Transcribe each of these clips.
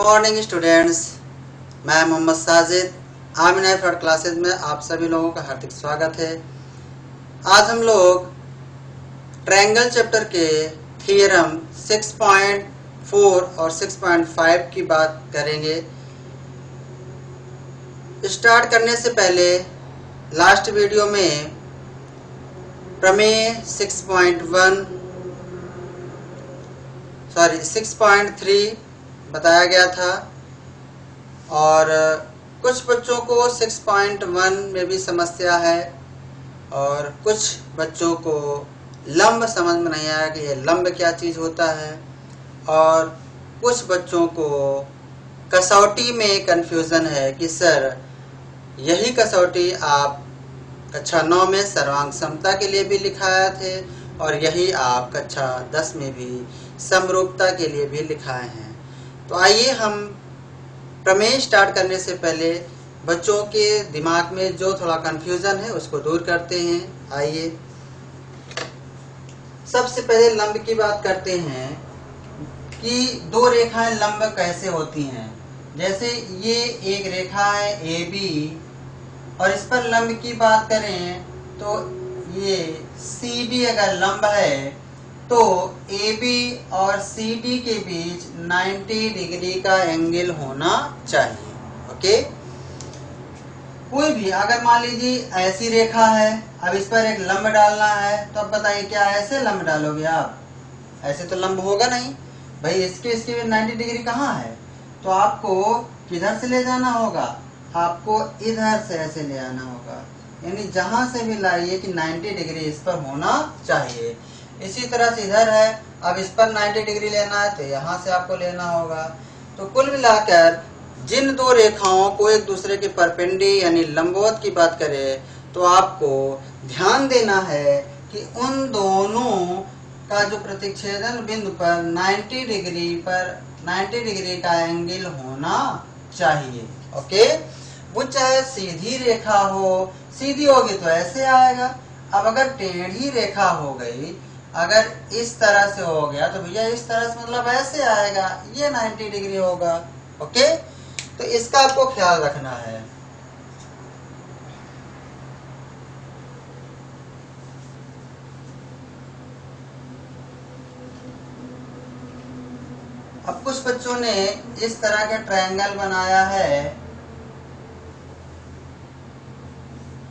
Morning students, मैं Mohammad Sajid Amina fraud classes में आप सभी लोगों का हार्दिक स्वागत है। आज हम लोग ट्रायंगल चैप्टर के थियरम 6.4 और 6.5 की बात करेंगे। स्टार्ट करने से पहले लास्ट वीडियो में प्रमेय 6.3 बताया गया था और कुछ बच्चों को 6.1 में भी समस्या है और कुछ बच्चों को लंब समझ में नहीं आया कि ये लंब क्या चीज़ होता है, और कुछ बच्चों को कसौटी में कंफ्यूजन है कि सर यही कसौटी आप कक्षा 9 में सर्वांग समता के लिए भी लिखाए थे और यही आप कक्षा 10 में भी समरूपता के लिए भी लिखाए हैं। तो आइए हम प्रमेय स्टार्ट करने से पहले बच्चों के दिमाग में जो थोड़ा कंफ्यूजन है उसको दूर करते हैं। आइए सबसे पहले लंब की बात करते हैं कि दो रेखाएं लंब कैसे होती हैं। जैसे ये एक रेखा है AB और इस पर लंब की बात करें तो ये CD अगर लंब है तो AB और CD के बीच 90 डिग्री का एंगल होना चाहिए। ओके, कोई भी अगर मान लीजिए ऐसी रेखा है, अब इस पर एक लंब डालना है तो अब बताइए क्या ऐसे लंब डालोगे आप? ऐसे तो लंब होगा नहीं भाई, इसके 90 डिग्री कहाँ है? तो आपको किधर से ले जाना होगा? आपको इधर से ऐसे ले आना होगा, यानी जहां से भी लाइए कि 90 डिग्री इस पर होना चाहिए। इसी तरह से इधर है, अब इस पर 90 डिग्री लेना है तो यहाँ से आपको लेना होगा। तो कुल मिलाकर जिन दो रेखाओं को एक दूसरे के परपेंडी यानी लंबवत की बात करें तो आपको ध्यान देना है कि उन दोनों का जो प्रतिच्छेदन बिंदु पर 90 डिग्री का एंगल होना चाहिए। ओके, वो चाहे सीधी रेखा हो, सीधी होगी तो ऐसे आएगा। अब अगर टेढ़ी रेखा हो गई, अगर इस तरह से हो गया तो भैया इस तरह से मतलब ऐसे आएगा, ये 90 डिग्री होगा। ओके, तो इसका आपको ख्याल रखना है। अब कुछ बच्चों ने इस तरह का ट्रायंगल बनाया है।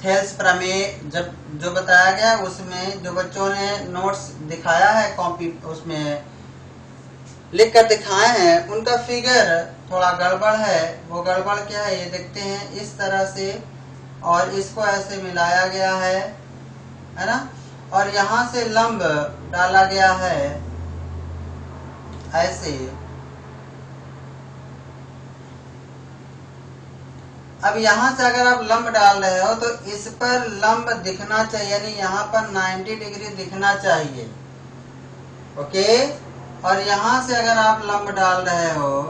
थेल्स प्रमेय जब जो बताया गया उसमें जो बच्चों ने नोट्स दिखाया है कॉपी उसमें लिख कर दिखाए हैं, उनका फिगर थोड़ा गड़बड़ है। वो गड़बड़ क्या है ये देखते हैं। इस तरह से और इसको ऐसे मिलाया गया है ना, और यहाँ से लंब डाला गया है ऐसे। अब यहाँ से अगर आप लंब डाल रहे हो तो इस पर लंब दिखना चाहिए, यानी यहाँ पर 90 डिग्री दिखना चाहिए। ओके, और यहाँ से अगर आप लंब डाल रहे हो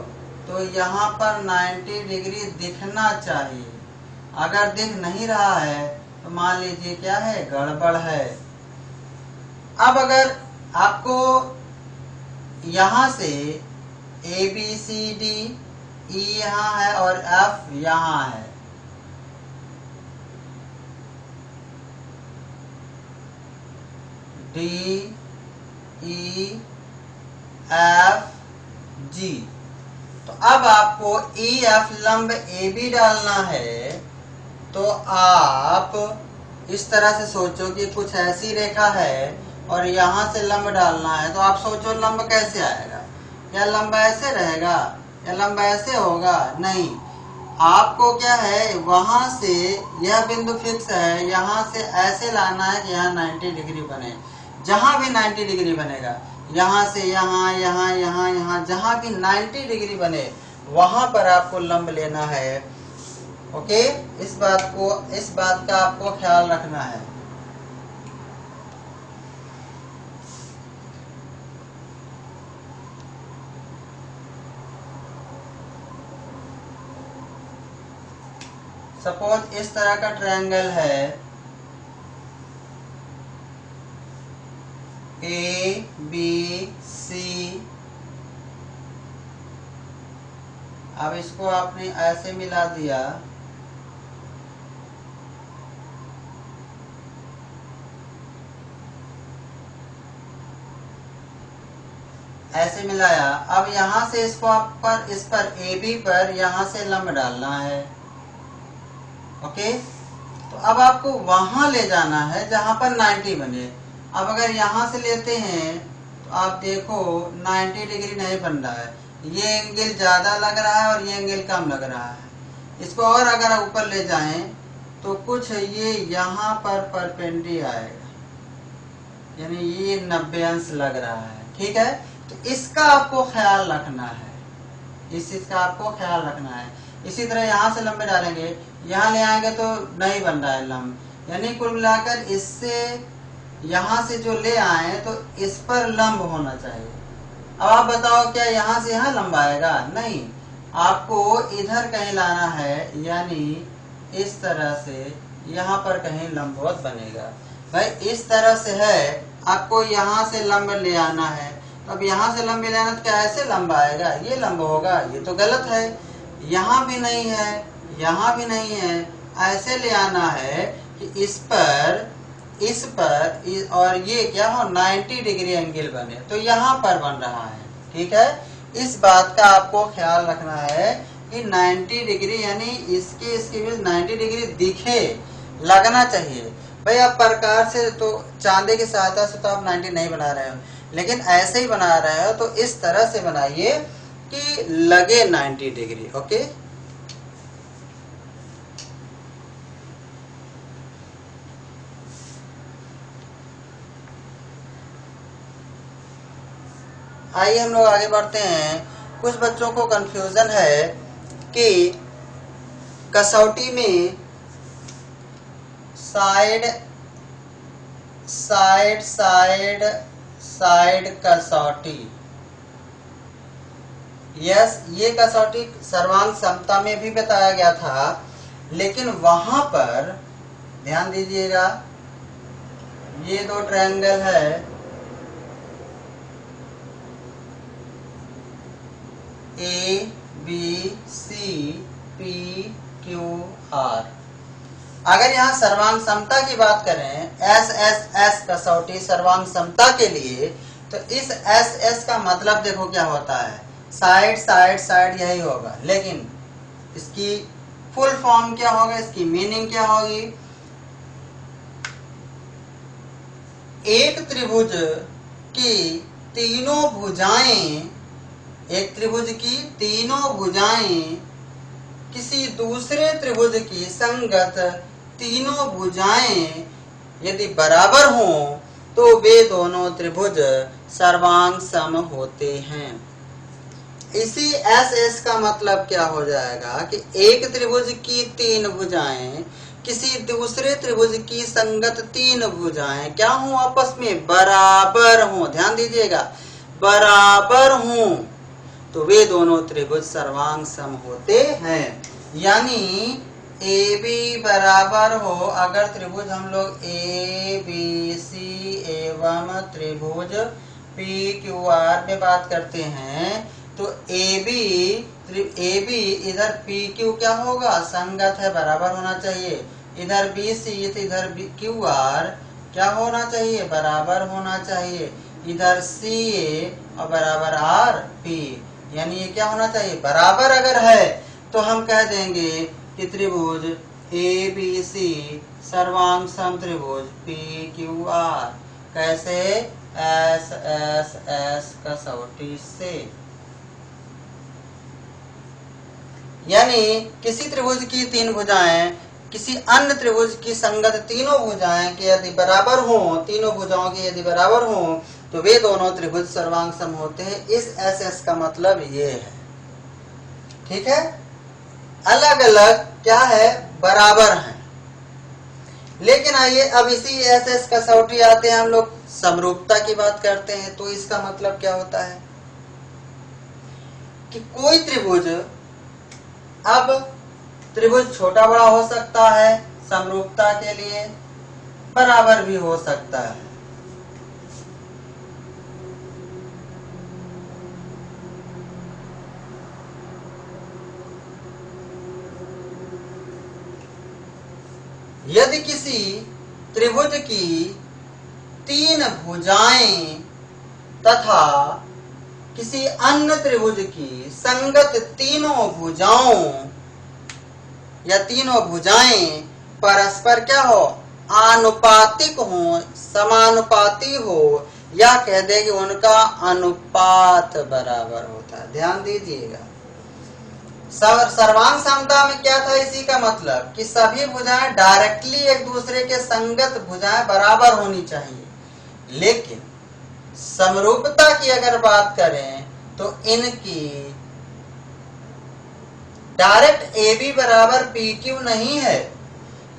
तो यहाँ पर 90 डिग्री दिखना चाहिए। अगर दिख नहीं रहा है तो मान लीजिए क्या है, गड़बड़ है। अब अगर आपको यहाँ से ABCD E यहाँ है और F यहाँ है, D E F G, तो अब आपको EF लंब AB डालना है। तो आप इस तरह से सोचो कि कुछ ऐसी रेखा है और यहाँ से लंब डालना है, तो आप सोचो लंब कैसे आएगा? या लंब ऐसे रहेगा या लंब ऐसे होगा? नहीं, आपको क्या है, वहां से यह बिंदु फिक्स है, यहाँ से ऐसे लाना है कि यहाँ 90 डिग्री बने। जहां भी 90 डिग्री बनेगा, यहाँ से यहाँ यहाँ यहाँ यहाँ जहां भी 90 डिग्री बने वहां पर आपको लंब लेना है। ओके, इस बात का आपको ख्याल रखना है। सपोज इस तरह का ट्रायंगल है A B C अब इसको आपने ऐसे मिला दिया, ऐसे मिलाया। अब यहाँ से इसको आप इस पर AB पर यहाँ से लंब डालना है। ओके, तो अब आपको वहां ले जाना है जहां पर 90 बने। अब अगर यहाँ से लेते हैं तो आप देखो 90 डिग्री नहीं बन रहा है, ये एंगल ज्यादा लग रहा है और ये एंगल कम लग रहा है। इसको और अगर ऊपर ले जाएं तो कुछ ये यहाँ पर परपेंडिकुलर आएगा, यानी ये 90 अंश लग रहा है। ठीक है, तो इसका आपको ख्याल रखना है, इस चीज का आपको ख्याल रखना है। इसी तरह यहाँ से लंबे डालेंगे, यहाँ ले आएंगे तो नहीं बन रहा है लंब, यानी कुल मिलाकर इससे यहाँ से जो ले आए तो इस पर लंब होना चाहिए। अब आप बताओ क्या यहाँ से यहाँ लंब आएगा? नहीं, आपको इधर कहीं लाना है, यानी इस तरह से यहाँ पर कहीं लंबवत बनेगा। भाई इस तरह से है, आपको यहाँ से लंब ले आना है, तो अब यहाँ से लंब ले आना तो क्या ऐसे लंब आएगा? ये लंब होगा, ये तो गलत है। यहाँ भी नहीं है, यहाँ भी नहीं है, ऐसे ले आना है कि इस पर और ये क्या हो 90 डिग्री एंगल बने, तो यहाँ पर बन रहा है। ठीक है, इस बात का आपको ख्याल रखना है कि 90 डिग्री यानी इसके बीच 90 डिग्री दिखे, लगना चाहिए। भाई आप प्रकार से तो चांदे की सहायता से तो आप 90 नहीं बना रहे हो, लेकिन ऐसे ही बना रहे हो तो इस तरह से बनाइए कि लगे 90 डिग्री। ओके, आइए हम लोग आगे बढ़ते हैं। कुछ बच्चों को कंफ्यूजन है कि कसौटी में साइड साइड साइड साइड कसौटी, यस ये कसौटी सर्वांग समता में भी बताया गया था, लेकिन वहां पर ध्यान दीजिएगा, ये दो ट्रायंगल है ABCPQR। अगर यहाँ सर्वांग समता की बात करें, SSS कसौटी सर्वांग समता के लिए, तो इस SS का मतलब देखो क्या होता है, साइड साइड साइड यही होगा। लेकिन इसकी फुल फॉर्म क्या होगा, इसकी मीनिंग क्या होगी? एक त्रिभुज की तीनों भुजाएं, एक त्रिभुज की तीनों भुजाएं किसी दूसरे त्रिभुज की संगत तीनों भुजाएं यदि बराबर हों तो वे दोनों त्रिभुज सर्वांग सम होते हैं। इसी SS का मतलब क्या हो जाएगा कि एक त्रिभुज की तीन भुजाएं किसी दूसरे त्रिभुज की संगत तीन भुजाएं क्या हों, आपस में बराबर हों। ध्यान दीजिएगा, बराबर हों तो वे दोनों त्रिभुज सर्वांग सम होते हैं। यानी AB बराबर हो, अगर त्रिभुज हम लोग ABC एवं त्रिभुज PQR में बात करते हैं तो AB इधर PQ क्या होगा, संगत है, बराबर होना चाहिए। इधर BC तो इधर QR क्या होना चाहिए, बराबर होना चाहिए। इधर CA और बराबर RP, यानी ये क्या होना चाहिए, बराबर अगर है तो हम कह देंगे कि त्रिभुज ABC सर्वांग सम त्रिभुज PQR। कैसे? SSS कसौटी से। यानी किसी त्रिभुज की तीन भुजाएं किसी अन्य त्रिभुज की संगत तीनों भुजाएं के यदि बराबर हों, तीनों भुजाओं के यदि बराबर हों तो वे दोनों त्रिभुज सर्वांग सम होते हैं। इस SS का मतलब ये है। ठीक है, अलग अलग क्या है, बराबर हैं। लेकिन आइए अब इसी SS कसौटी आते हैं, हम लोग समरूपता की बात करते हैं। तो इसका मतलब क्या होता है कि कोई त्रिभुज, अब त्रिभुज छोटा बड़ा हो सकता है, समरूपता के लिए बराबर भी हो सकता है। यदि किसी त्रिभुज की 3 भुजाएं तथा किसी अन्य त्रिभुज की संगत तीनों भुजाओं या तीनों भुजाएं परस्पर क्या हो, आनुपातिक हो, समानुपाती हो, या कह दे कि उनका अनुपात बराबर होता है। ध्यान दीजिएगा, सर्वांग समता में क्या था, इसी का मतलब कि सभी भुजाएं डायरेक्टली एक दूसरे के संगत भुजाएं बराबर होनी चाहिए। लेकिन समरूपता की अगर बात करें तो इनकी डायरेक्ट AB बराबर PQ नहीं है।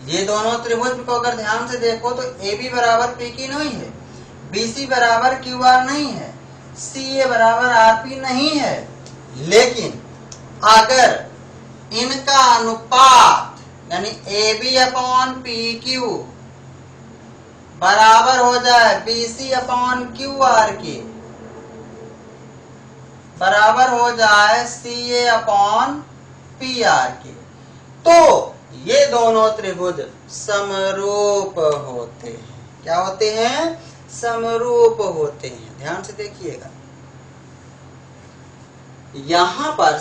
ये दोनों त्रिभुज को अगर ध्यान से देखो तो AB बराबर PQ नहीं है, BC बराबर QR नहीं है, CA बराबर RP नहीं है। लेकिन अगर इनका अनुपात यानी AB अपॉन PQ बराबर हो जाए BC अपॉन QR के, बराबर हो जाए CA अपॉन PR के, तो ये दोनों त्रिभुज समरूप होते हैं। क्या होते हैं, समरूप होते हैं। ध्यान से देखिएगा, यहां पर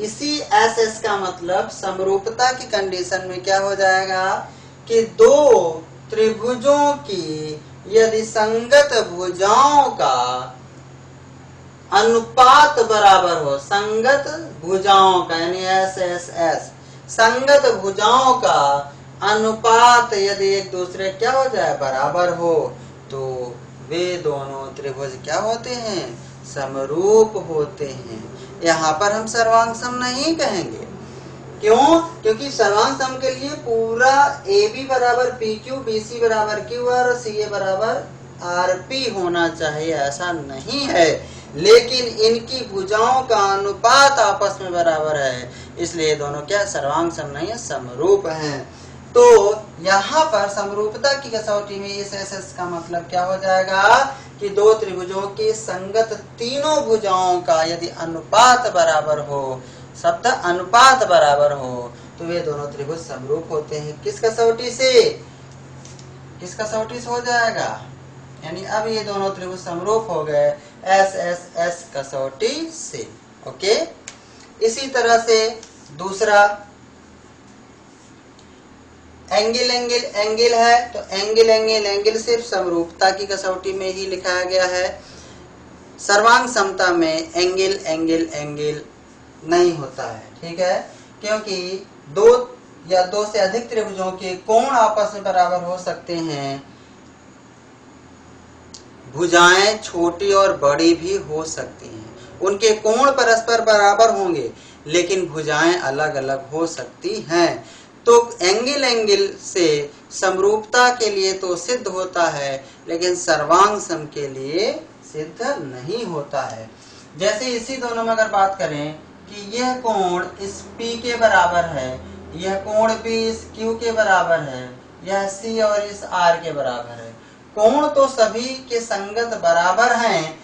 इसी SS का मतलब समरूपता की कंडीशन में क्या हो जाएगा कि दो त्रिभुजों की यदि संगत भुजाओं का अनुपात बराबर हो, संगत भुजाओं का यानी SSS, संगत भुजाओं का अनुपात यदि एक दूसरे क्या हो जाए, बराबर हो, तो वे दोनों त्रिभुज क्या होते हैं, समरूप होते हैं। यहाँ पर हम सर्वांग सम नहीं कहेंगे। क्यों? क्योंकि सर्वांग सम के लिए पूरा AB बराबर PQ, BC बराबर QR और CA बराबर RP होना चाहिए, ऐसा नहीं है। लेकिन इनकी भुजाओं का अनुपात आपस में बराबर है, इसलिए दोनों क्या सर्वांग सम नहीं है, समरूप हैं। तो यहाँ पर समरूपता की कसौटी में इस SS का मतलब क्या हो जाएगा कि दो त्रिभुजों के संगत तीनों भुजाओं का यदि अनुपात बराबर हो, शब्द अनुपात बराबर हो, तो वे दोनों त्रिभुज समरूप होते हैं। किस कसौटी से, किस कसौटी से हो जाएगा, यानी अब ये दोनों त्रिभुज समरूप हो गए SSS कसौटी से। ओके, इसी तरह से दूसरा एंगल एंगल एंगल है, तो एंगल एंगल एंगल सिर्फ समरूपता की कसौटी में ही लिखाया गया है। सर्वांग समता में एंगल एंगल एंगल नहीं होता है, ठीक है, क्योंकि दो या दो से अधिक त्रिभुजों के कोण आपस में बराबर हो सकते हैं, भुजाएं छोटी और बड़ी भी हो सकती हैं, उनके कोण परस्पर बराबर होंगे लेकिन भुजाएं अलग अलग हो सकती हैं। तो एंगल एंगल से समरूपता के लिए तो सिद्ध होता है, लेकिन सर्वांग सम के लिए सिद्ध नहीं होता है। जैसे इसी दोनों में अगर बात करें कि यह कोण इस P के बराबर है, यह कोण भी इस Q के बराबर है, यह C और इस R के बराबर है। कोण तो सभी के संगत बराबर हैं,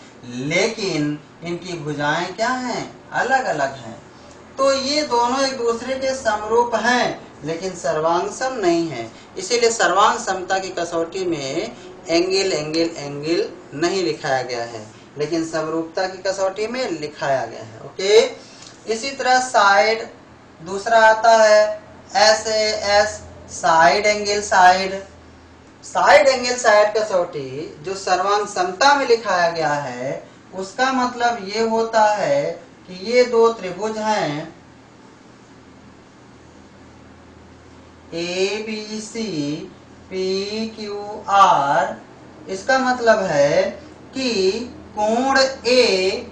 लेकिन इनकी भुजाएं क्या हैं, अलग अलग हैं। तो ये दोनों एक दूसरे के समरूप हैं, लेकिन सर्वांग सम नहीं है। इसीलिए सर्वांग समता की कसौटी में एंगल एंगल एंगल नहीं लिखाया गया है, लेकिन समरूपता की कसौटी में लिखाया गया है। ओके, इसी तरह साइड दूसरा आता है SAS, side angle side. Side angle side कसौटी जो सर्वांग समता में लिखाया गया है, उसका मतलब ये होता है कि ये दो त्रिभुज हैं ABC PQR। इसका मतलब है कि कोण A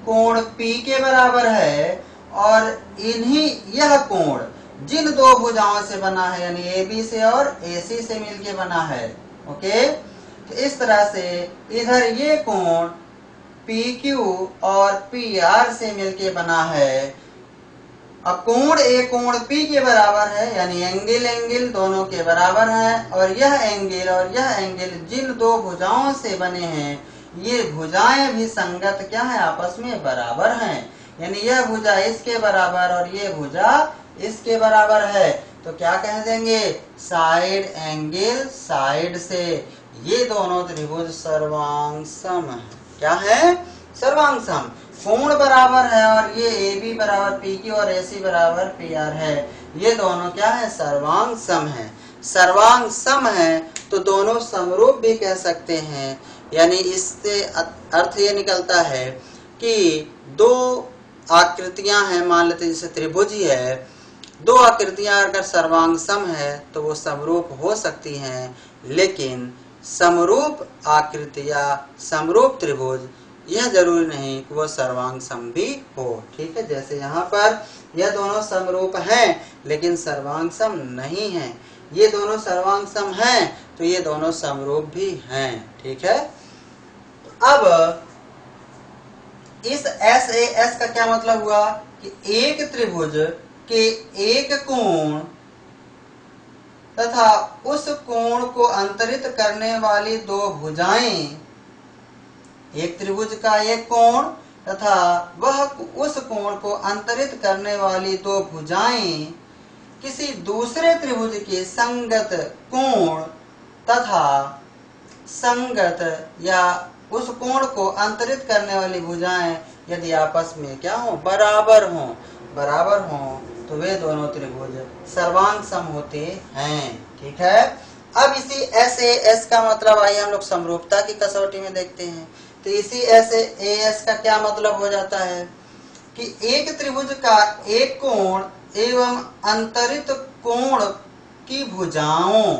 कोण P के बराबर है, और इन्हीं यह कोण जिन दो भुजाओं से बना है यानी AB से और AC से मिलके बना है। ओके, तो इस तरह से इधर ये कोण PQ और PR से मिलके बना है। अब कोण A कोण P के बराबर है, यानी एंगल एंगल दोनों के बराबर हैं, और यह एंगल जिन दो भुजाओं से बने हैं, ये भुजाएं भी संगत क्या है, आपस में बराबर हैं। यानी यह भुजा इसके बराबर और ये भुजा इसके बराबर है। तो क्या कह देंगे, साइड एंगल साइड से। ये दोनों त्रिभुज सर्वांग सम है। क्या है, सर्वांग सम। कोण बराबर है और ये AB बराबर PQ और AC बराबर PR है। ये दोनों क्या है, सर्वांग सम है। सर्वांग सम है तो दोनों समरूप भी कह सकते हैं। यानी इससे अर्थ ये निकलता है कि दो आकृतियां हैं, मान लेते जैसे त्रिभुज ही है, दो आकृतियां अगर सर्वांग सम है तो वो समरूप हो सकती हैं, लेकिन समरूप आकृतियां, समरूप त्रिभुज, यह जरूरी नहीं कि वो सर्वांग सम भी हो। ठीक है, जैसे यहाँ पर यह दोनों समरूप हैं लेकिन सर्वांग सम नहीं हैं। ये दोनों सर्वांग सम हैं तो ये दोनों समरूप भी हैं। ठीक है, अब इस SAS का क्या मतलब हुआ कि एक त्रिभुज के एक कोण तथा उस कोण को अंतरित करने वाली दो भुजाएं, एक त्रिभुज का एक कोण तथा वह उस कोण को अंतरित करने वाली दो भुजाएं किसी दूसरे त्रिभुज के संगत कोण तथा संगत या उस कोण को अंतरित करने वाली भुजाएं यदि आपस में क्या हो, बराबर हो तो वे दोनों त्रिभुज सर्वांग सम होते हैं। ठीक है, अब इसी SAS का मतलब आइए हम लोग समरूपता की कसौटी में देखते हैं। तो इसी SAS का क्या मतलब हो जाता है कि एक त्रिभुज का एक कोण एवं अंतरित कोण की भुजाओं,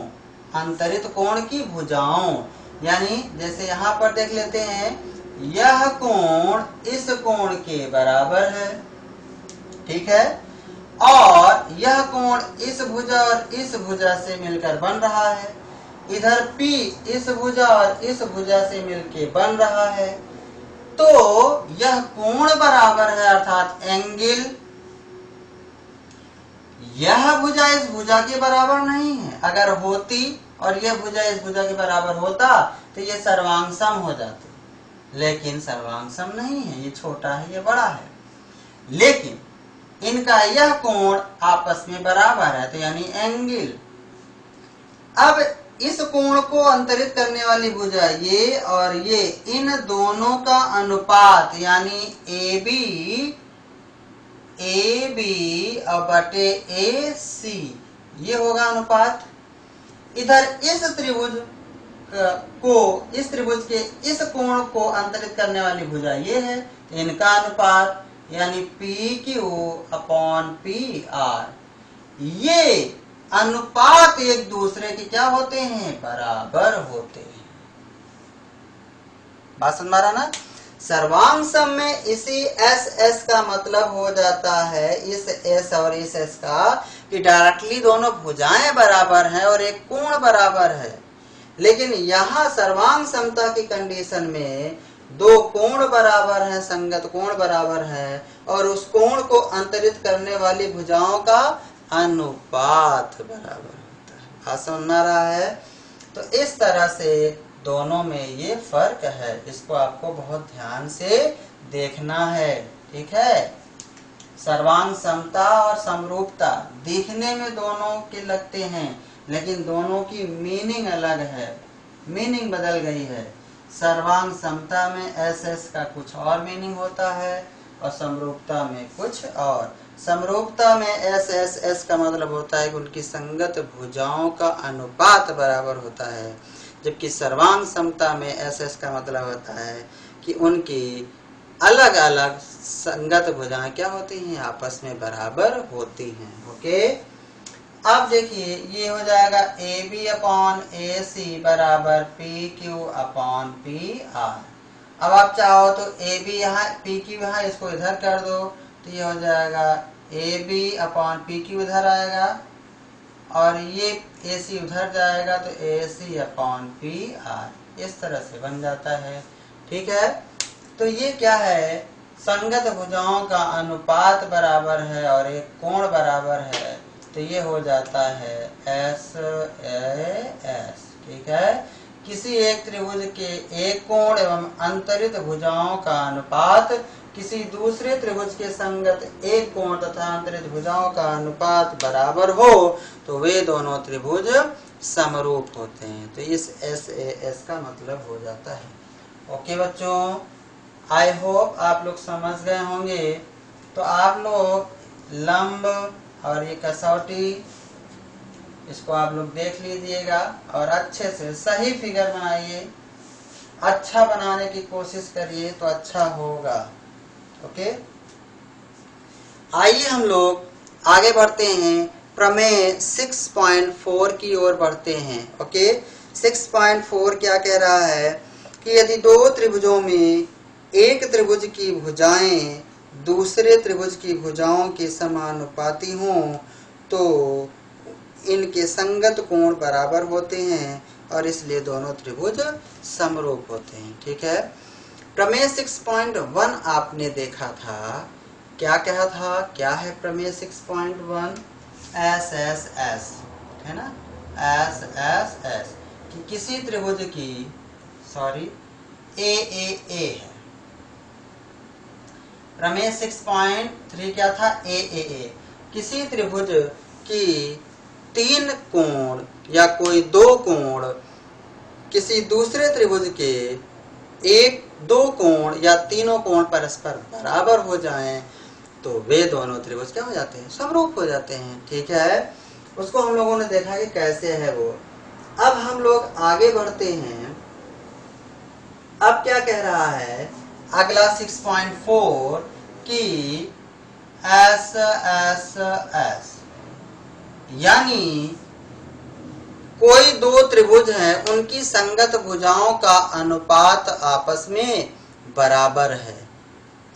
अंतरित कोण की भुजाओं, यानी जैसे यहाँ पर देख लेते हैं, यह कोण इस कोण के बराबर है। ठीक है, और यह कोण इस भुजा और इस भुजा से मिलकर बन रहा है। इधर P इस भुजा और इस भुजा से मिलकर बन रहा है। तो यह कोण बराबर है, अर्थात एंगल, यह भुजा इस भुजा के बराबर नहीं है। अगर होती और यह भुजा इस भुजा के बराबर होता तो ये सर्वांग सम हो जाते, लेकिन सर्वांग सम नहीं है। ये छोटा है, ये बड़ा है, लेकिन इनका यह कोण आपस में बराबर है, तो यानी एंगल। अब इस कोण को अंतरित करने वाली भुजा ये और ये, इन दोनों का अनुपात यानी AB और बटे AC, ये होगा अनुपात। इधर इस त्रिभुज इस त्रिभुज के इस कोण को अंतरित करने वाली भुजा ये है, तो इनका अनुपात यानी PQ अपॉन PR, ये अनुपात एक दूसरे के क्या होते हैं, बराबर होते हैं। बात समझ रहा ना। सर्वांग सम में इसी SS का मतलब हो जाता है, इस S और इस S का, कि डायरेक्टली दोनों भुजाएं बराबर हैं और एक कोण बराबर है। लेकिन यहाँ सर्वांग समता की कंडीशन में दो कोण बराबर हैं, संगत कोण बराबर है, और उस कोण को अंतरित करने वाली भुजाओं का अनुपात बराबर होता है। बात समझ में आ रहा है। तो इस तरह से दोनों में ये फर्क है, इसको आपको बहुत ध्यान से देखना है। ठीक है, सर्वांग समता और समरूपता दिखने में दोनों के लगते हैं, लेकिन दोनों की मीनिंग अलग है, मीनिंग बदल गई है। सर्वांग समता में SS का कुछ और मीनिंग होता है और समरूपता में कुछ और। समरूपता में SS का मतलब होता है कि उनकी संगत भुजाओं का अनुपात बराबर होता है, जबकि सर्वांग समता में SS का मतलब होता है कि उनकी अलग अलग संगत भुजाएं क्या होती हैं, आपस में बराबर होती हैं। ओके, अब देखिए ये हो जाएगा AB अपॉन AC बराबर PQ अपॉन PR। अब आप चाहो तो AB यहाँ, PQ यहाँ, इसको इधर कर दो तो ये हो जाएगा AB अपॉन PQ इधर आएगा और ये AC उधर जाएगा तो AC अपॉन PR, इस तरह से बन जाता है। ठीक है, तो ये क्या है, संगत भुजाओं का अनुपात बराबर है और एक कोण बराबर है, तो ये हो जाता है SAS। ठीक है, किसी एक त्रिभुज के एक कोण एवं अंतरित भुजाओं का अनुपात किसी दूसरे त्रिभुज के संगत एक कोण तथा अंतरित भुजाओं का अनुपात बराबर हो तो वे दोनों त्रिभुज समरूप होते हैं। तो इस SAS का मतलब हो जाता है। ओके बच्चों, आई होप आप लोग समझ गए होंगे। तो आप लोग लंब और ये कसौटी इसको आप लोग देख लीजिएगा और अच्छे से सही फिगर बनाइए। अच्छा बनाने की कोशिश करिए तो अच्छा होगा। ओके, आइए हम लोग आगे बढ़ते हैं। प्रमेय 6.4 की ओर बढ़ते हैं। ओके, 6.4 क्या कह रहा है कि यदि दो त्रिभुजों में एक त्रिभुज की भुजाएं दूसरे त्रिभुज की भुजाओं के समानुपाती हों तो इनके संगत कोण बराबर होते हैं और इसलिए दोनों त्रिभुज समरूप होते हैं। ठीक है, प्रमेय 6.1 आपने देखा था, क्या कहा था, क्या है प्रमेय 6.1? SSS है ना, SSS कि किसी त्रिभुज की AAA है। प्रमेय 6.3 क्या था? AAA किसी त्रिभुज की तीन कोण या कोई दो कोण किसी दूसरे त्रिभुज के एक दो कोण या तीनों कोण परस्पर बराबर हो जाएं तो वे दोनों त्रिभुज क्या हो जाते हैं? समरूप हो जाते हैं। ठीक है, उसको हम लोगों ने देखा कि कैसे है वो। अब हम लोग आगे बढ़ते हैं। अब क्या कह रहा है अगला 6.4 कि SSS यानी कोई दो त्रिभुज हैं, उनकी संगत भुजाओं का अनुपात आपस में बराबर है।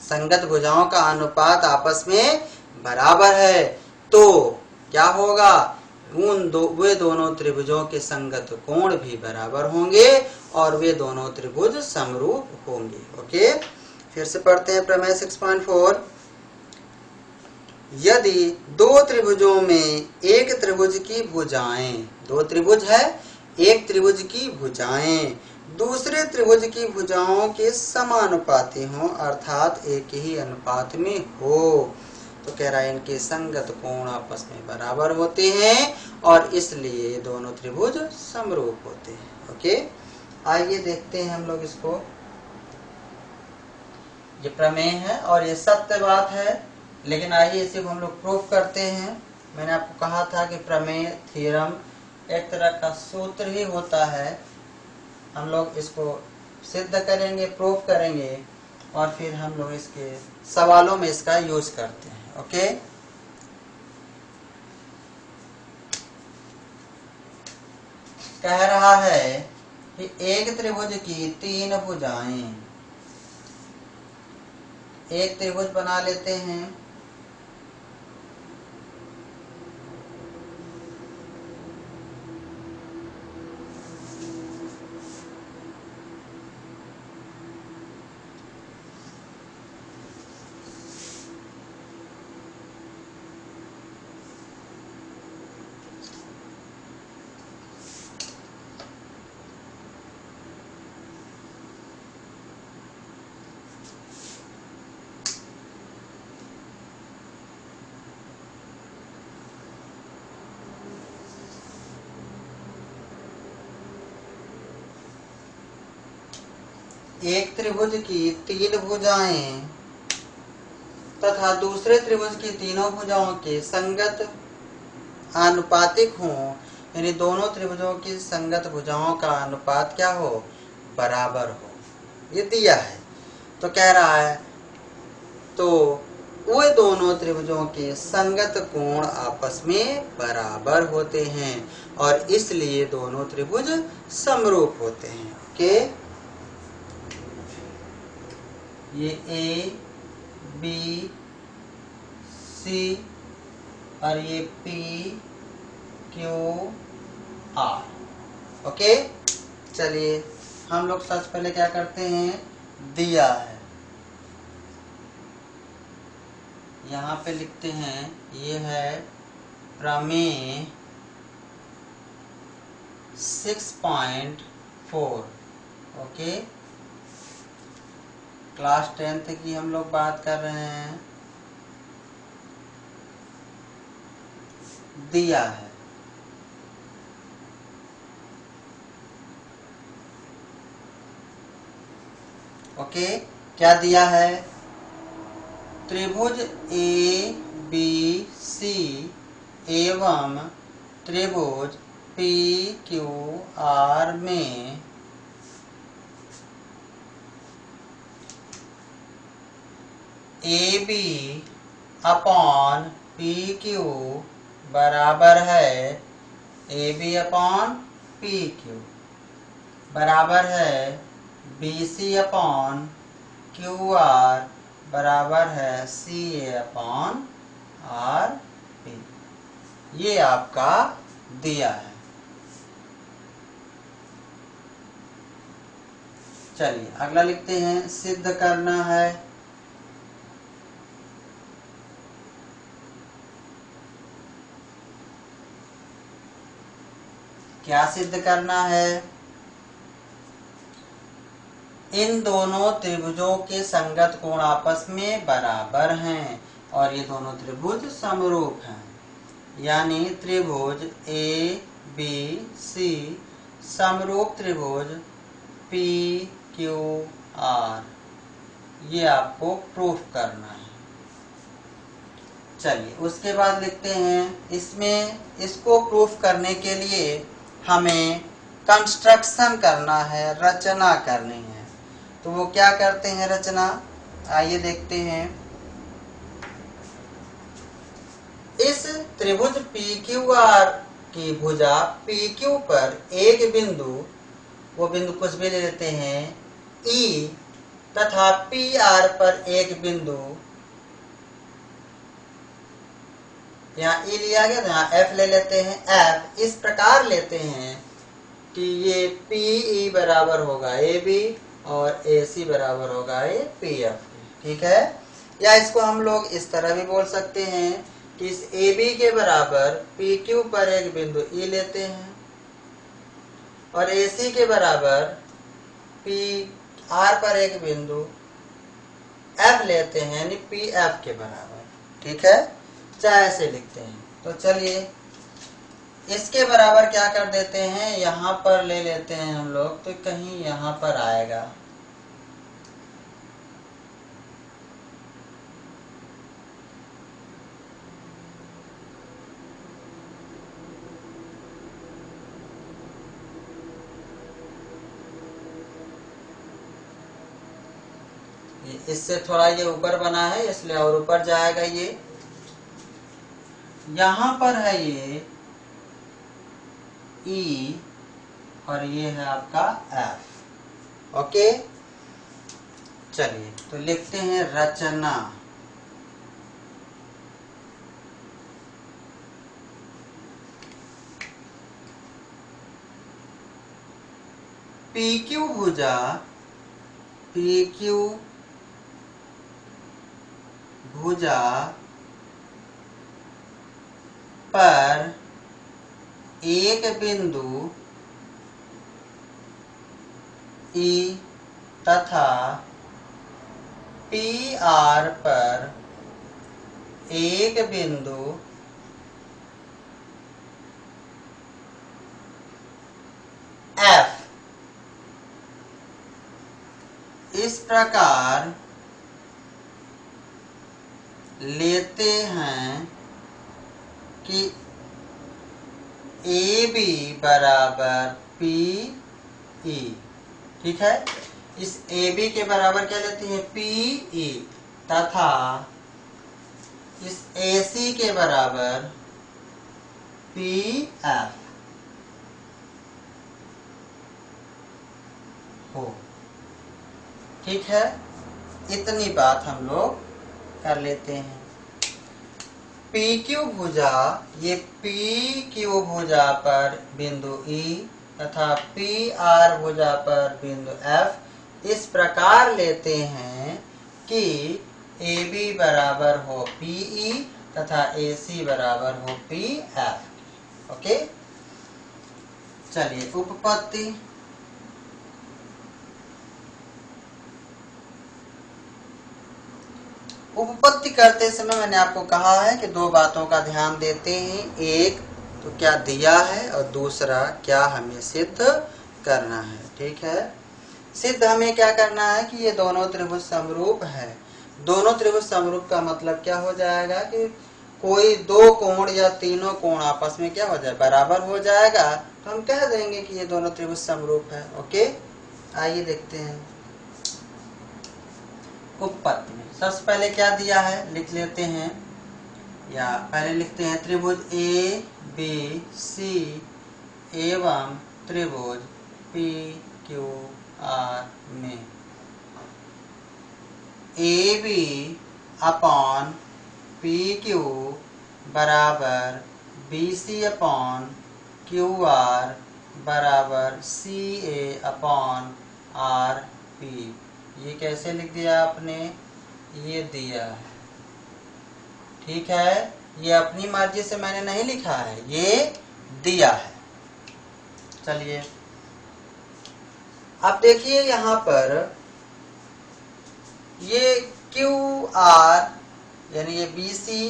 संगत भुजाओं का अनुपात आपस में बराबर है तो क्या होगा? वे दोनों त्रिभुजों के संगत कोण भी बराबर होंगे और वे दोनों त्रिभुज समरूप होंगे। ओके, फिर से पढ़ते हैं प्रमेय 6.4। यदि दो त्रिभुजों में एक त्रिभुज की भुजाएं, दो त्रिभुज है, एक त्रिभुज की भुजाएं दूसरे त्रिभुज की भुजाओं के समानुपाती हों अर्थात एक ही अनुपात में हो तो कह रहा है इनके संगत कोण आपस में बराबर होते हैं और इसलिए दोनों त्रिभुज समरूप होते हैं। ओके, आइए देखते हैं हम लोग इसको। ये प्रमेय है और ये सत्य बात है, लेकिन आइए इसे हम लोग प्रूफ करते हैं। मैंने आपको कहा था कि प्रमेय थ्योरम एक तरह का सूत्र ही होता है। हम लोग इसको सिद्ध करेंगे, प्रूफ करेंगे और फिर हम लोग इसके सवालों में इसका यूज करते हैं। ओके, कह रहा है कि एक त्रिभुज की तीन भुजाएं, एक त्रिभुज बना लेते हैं। एक त्रिभुज की तीन भुजाएं तथा दूसरे त्रिभुज की तीनों भुजाओं के संगत आनुपातिक हों, यानी दोनों त्रिभुजों की संगत भुजाओं का अनुपात क्या हो? बराबर हो। ये दिया है तो कह रहा है तो वे दोनों त्रिभुजों के संगत कोण आपस में बराबर होते हैं और इसलिए दोनों त्रिभुज समरूप होते हैं। ओके, ये A, B, C और ये P, Q, R। ओके, चलिए हम लोग सबसे पहले क्या करते हैं, दिया है यहाँ पे लिखते हैं, ये है प्रमेय 6.4। ओके, क्लास 10th की हम लोग बात कर रहे हैं। दिया है, ओके। क्या दिया है? त्रिभुज ए बी सी एवं त्रिभुज पी क्यू आर में A B upon P Q बराबर है A B upon P Q बराबर है B C upon Q R बराबर है C A upon R P. ये आपका दिया है। चलिए अगला लिखते हैं, सिद्ध करना है। क्या सिद्ध करना है? इन दोनों त्रिभुजों के संगत कोण आपस में बराबर हैं और ये दोनों त्रिभुज समरूप हैं। यानी त्रिभुज ए बी सी समरूप त्रिभुज पी क्यू आर, ये आपको प्रूफ करना है। चलिए उसके बाद लिखते हैं, इसमें इसको प्रूफ करने के लिए हमें कंस्ट्रक्शन करना है, रचना करनी है। तो वो क्या करते हैं रचना, आइए देखते हैं। इस त्रिभुज पी क्यू आर की भुजा पी क्यू पर एक बिंदु, वो बिंदु कुछ भी ले लेते हैं ई, तथा पी आर पर एक बिंदु, यहाँ ई लिया गया तो यहाँ एफ ले लेते हैं। एफ इस प्रकार लेते हैं कि ये पी ई बराबर होगा ए बी और ए सी बराबर होगा ए पी एफ। ठीक है, या इसको हम लोग इस तरह भी बोल सकते हैं कि इस ए बी के बराबर पी क्यू पर एक बिंदु ई लेते हैं और ए सी के बराबर पी आर पर एक बिंदु एफ लेते हैं, यानी पी एफ के बराबर। ठीक है, चाहे ऐसे लिखते हैं। तो चलिए इसके बराबर क्या कर देते हैं, यहाँ पर ले लेते हैं हम लोग, तो कहीं यहाँ पर आएगा। इससे थोड़ा ये ऊपर बना है इसलिए और ऊपर जाएगा। ये यहाँ पर है ये ई और ये है आपका एफ। ओके, चलिए तो लिखते हैं रचना। पी क्यू भुजा पी क्यू भुजा पर एक बिंदु ई तथा पी आर पर एक बिंदु एफ इस प्रकार लेते हैं कि ए बी बराबर पी ई। ठीक है, इस ए बी के बराबर क्या लेते हैं, पी ई, तथा इस ए सी के बराबर पी एफ हो। ठीक है, इतनी बात हम लोग कर लेते हैं। पी क्यू भुजा, ये पी क्यू भुजा पर बिंदु ई तथा पी आर भुजा पर बिंदु एफ इस प्रकार लेते हैं कि ए बी बराबर हो पी ई तथा ए सी बराबर हो पी एफ। ओके, चलिए उपपत्ति। उपपत्ति करते समय मैंने आपको कहा है कि दो बातों का ध्यान देते हैं, एक तो क्या दिया है और दूसरा क्या हमें सिद्ध करना है। ठीक है, सिद्ध हमें क्या करना है कि ये दोनों त्रिभुज समरूप है। दोनों त्रिभुज समरूप का मतलब क्या हो जाएगा कि कोई दो कोण या तीनों कोण आपस में क्या हो जाए, बराबर हो जाएगा, तो हम कह देंगे कि ये दोनों त्रिभुज समरूप है। ओके, आइए देखते हैं उपपत्ति में। सबसे पहले क्या दिया है लिख लेते हैं, या पहले लिखते हैं त्रिभुज ए बी सी एवं त्रिभुज पी क्यू आर में A B upon P Q बराबर B C upon Q R बराबर C A upon R P. ये कैसे लिख दिया आपने, ये दिया है। ठीक है, ये अपनी मर्जी से मैंने नहीं लिखा है, ये दिया है। चलिए अब देखिए यहाँ पर ये क्यू आर यानी ये बी सी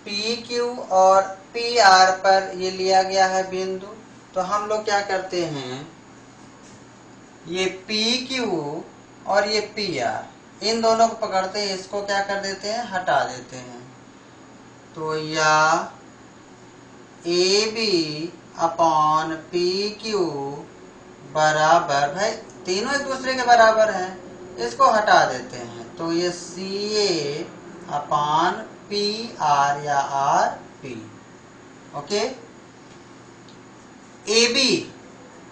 पी क्यू और पी आर पर ये लिया गया है बिंदु। तो हम लोग क्या करते हैं, ये पी क्यू और ये पी आर इन दोनों को पकड़ते हैं, इसको क्या कर देते हैं, हटा देते हैं। तो या A B upon P Q बराबर, भाई तीनों एक दूसरे के बराबर हैं, इसको हटा देते हैं। तो ये C A upon P R या R P. Okay, A B,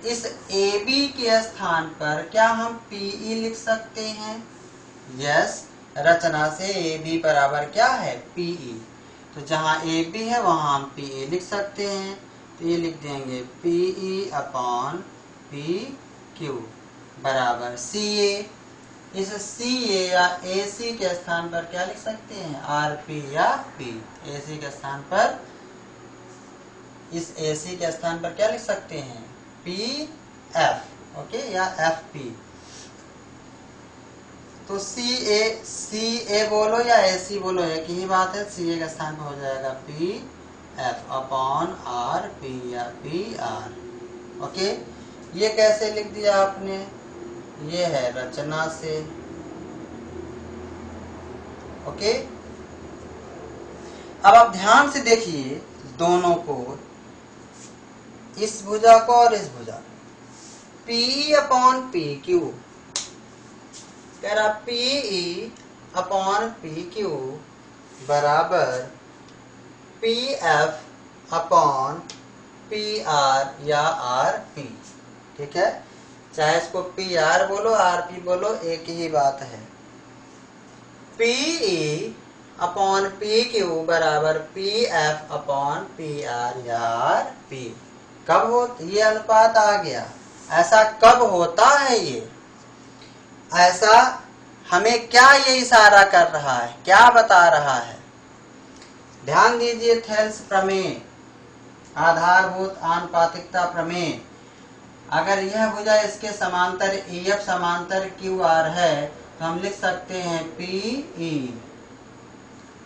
इस ए बी के स्थान पर क्या हम पी ई लिख सकते हैं? यस, रचना से ए बी बराबर क्या है, पी ई। तो जहां ए बी है वहां हम पी ए लिख सकते हैं। तो ये लिख देंगे P E upon P Q बराबर सी ए। इस सी ए या ए सी के स्थान पर क्या लिख सकते हैं, आर पी या पी। ए सी के स्थान पर, इस ए सी के स्थान पर क्या लिख सकते हैं, पी एफ। ओके, या एफ पी। तो सी ए बोलो या ए सी बोलो, एक ही बात है। सी ए के स्थान पर हो जाएगा P F upon R P या पी आर। ओके, ये कैसे लिख दिया आपने, ये है रचना से। ओके, अब आप ध्यान से देखिए दोनों को, इस भुजा को और इस भुजा, पी अपॉन पी क्यू, कह रहा P E upon P Q बराबर P F upon P R या आर पी। ठीक है, चाहे इसको पी आर बोलो आर पी बोलो, एक ही बात है। P E upon P Q बराबर P F upon P R या आर पी। कब हो ये अनुपात आ गया, ऐसा कब होता है ये, ऐसा हमें क्या ये इशारा कर रहा है, क्या बता रहा है? ध्यान दीजिए, थेल्स प्रमेय, आधारभूत आनुपातिकता प्रमेय। अगर यह भुजा इसके समांतर ई एफ समांतर क्यू आर है, तो हम लिख सकते हैं P E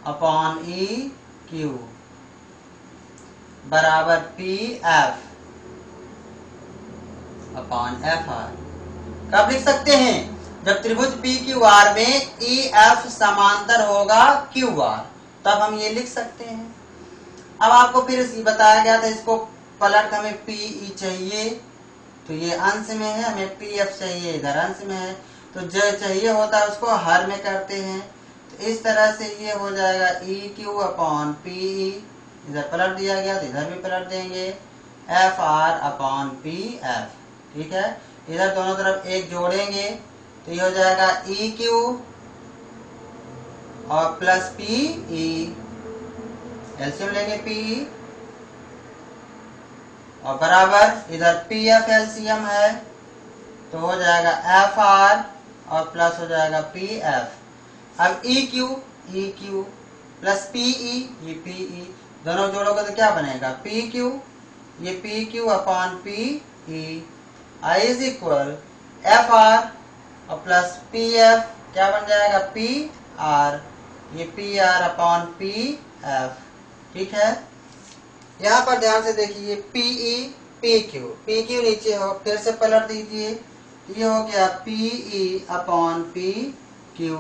upon E Q बराबर P F upon F R. कब लिख सकते हैं? जब त्रिभुज पी क्यू आर में ई एफ समांतर होगा क्यू आर, तब हम ये लिख सकते हैं। अब आपको फिर बताया गया था, इसको पलट हमें पी ई चाहिए, तो ये अंश में है, हमें पी एफ चाहिए, इधर अंश में है। तो जो चाहिए होता है उसको हर में करते हैं। तो इस तरह से ये हो जाएगा E Q upon P E, इधर पलट दिया गया तो इधर भी पलट देंगे, F R upon P F. ठीक है, इधर दोनों तरफ एक जोड़ेंगे तो ये हो जाएगा ई क्यू और प्लस पी ई, एलसीएम लेंगे पी ई, और बराबर इधर पी एफ एलसीएम है, तो हो जाएगा एफ आर और प्लस हो जाएगा पी एफ। अब E Q plus P E, ये पी ई दोनों जोड़ोगे तो क्या बनेगा, पी क्यू, ये P Q upon P E, I is equal F R और प्लस पी एफ क्या बन जाएगा पी आर, ये P R upon P F. ठीक है, यहाँ पर ध्यान से देखिए पीई पी क्यू नीचे हो, फिर से पलट दीजिए, ये हो गया पीई अपॉन पी क्यू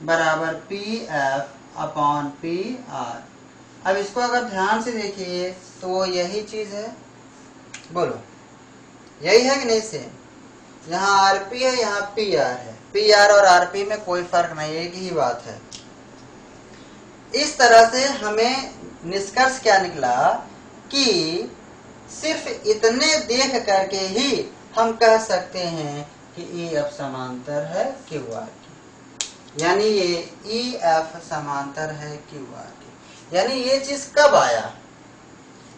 बराबर P F upon P are. अब इसको अगर ध्यान से देखिए तो यही चीज है, बोलो यही है कि नहीं सेम। यहाँ आरपी है, यहाँ पी आर है, पी आर और आरपी में कोई फर्क नहीं, एक ही बात है। इस तरह से हमें निष्कर्ष क्या निकला कि सिर्फ इतने देख करके ही हम कह सकते हैं कि ई एफ समांतर है क्यू आर की, यानी ये ई एफ समांतर है क्यू आर की। यानी ये चीज कब आया,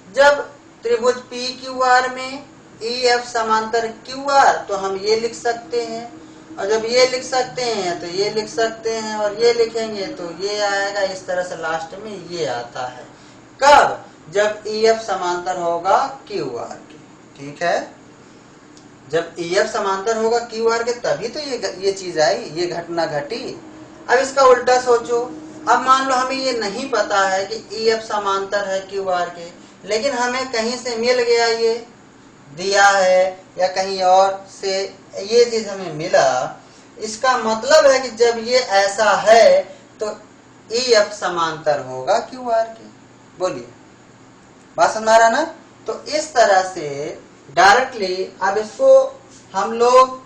जब त्रिभुज पी क्यू आर में ई एफ समांतर क्यू आर, तो हम ये लिख सकते हैं, और जब ये लिख सकते हैं तो ये लिख सकते हैं, और ये लिखेंगे तो ये आएगा। इस तरह से लास्ट में ये आता है, कब, जब ई एफ समांतर होगा क्यू आर के। ठीक है, जब ई एफ समांतर होगा क्यू आर के तभी तो ये चीज आई, ये घटना घटी। अब इसका उल्टा सोचो, अब मान लो हमें ये नहीं पता है कि ई एफ समांतर है क्यू आर के, लेकिन हमें कहीं से मिल गया, ये दिया है या कहीं और से ये चीज हमें मिला, इसका मतलब है कि जब ये ऐसा है तो ई एफ समांतर होगा क्यू आर के। बोलिए, बात समझ रहा ना। तो इस तरह से डायरेक्टली अब इसको हम लोग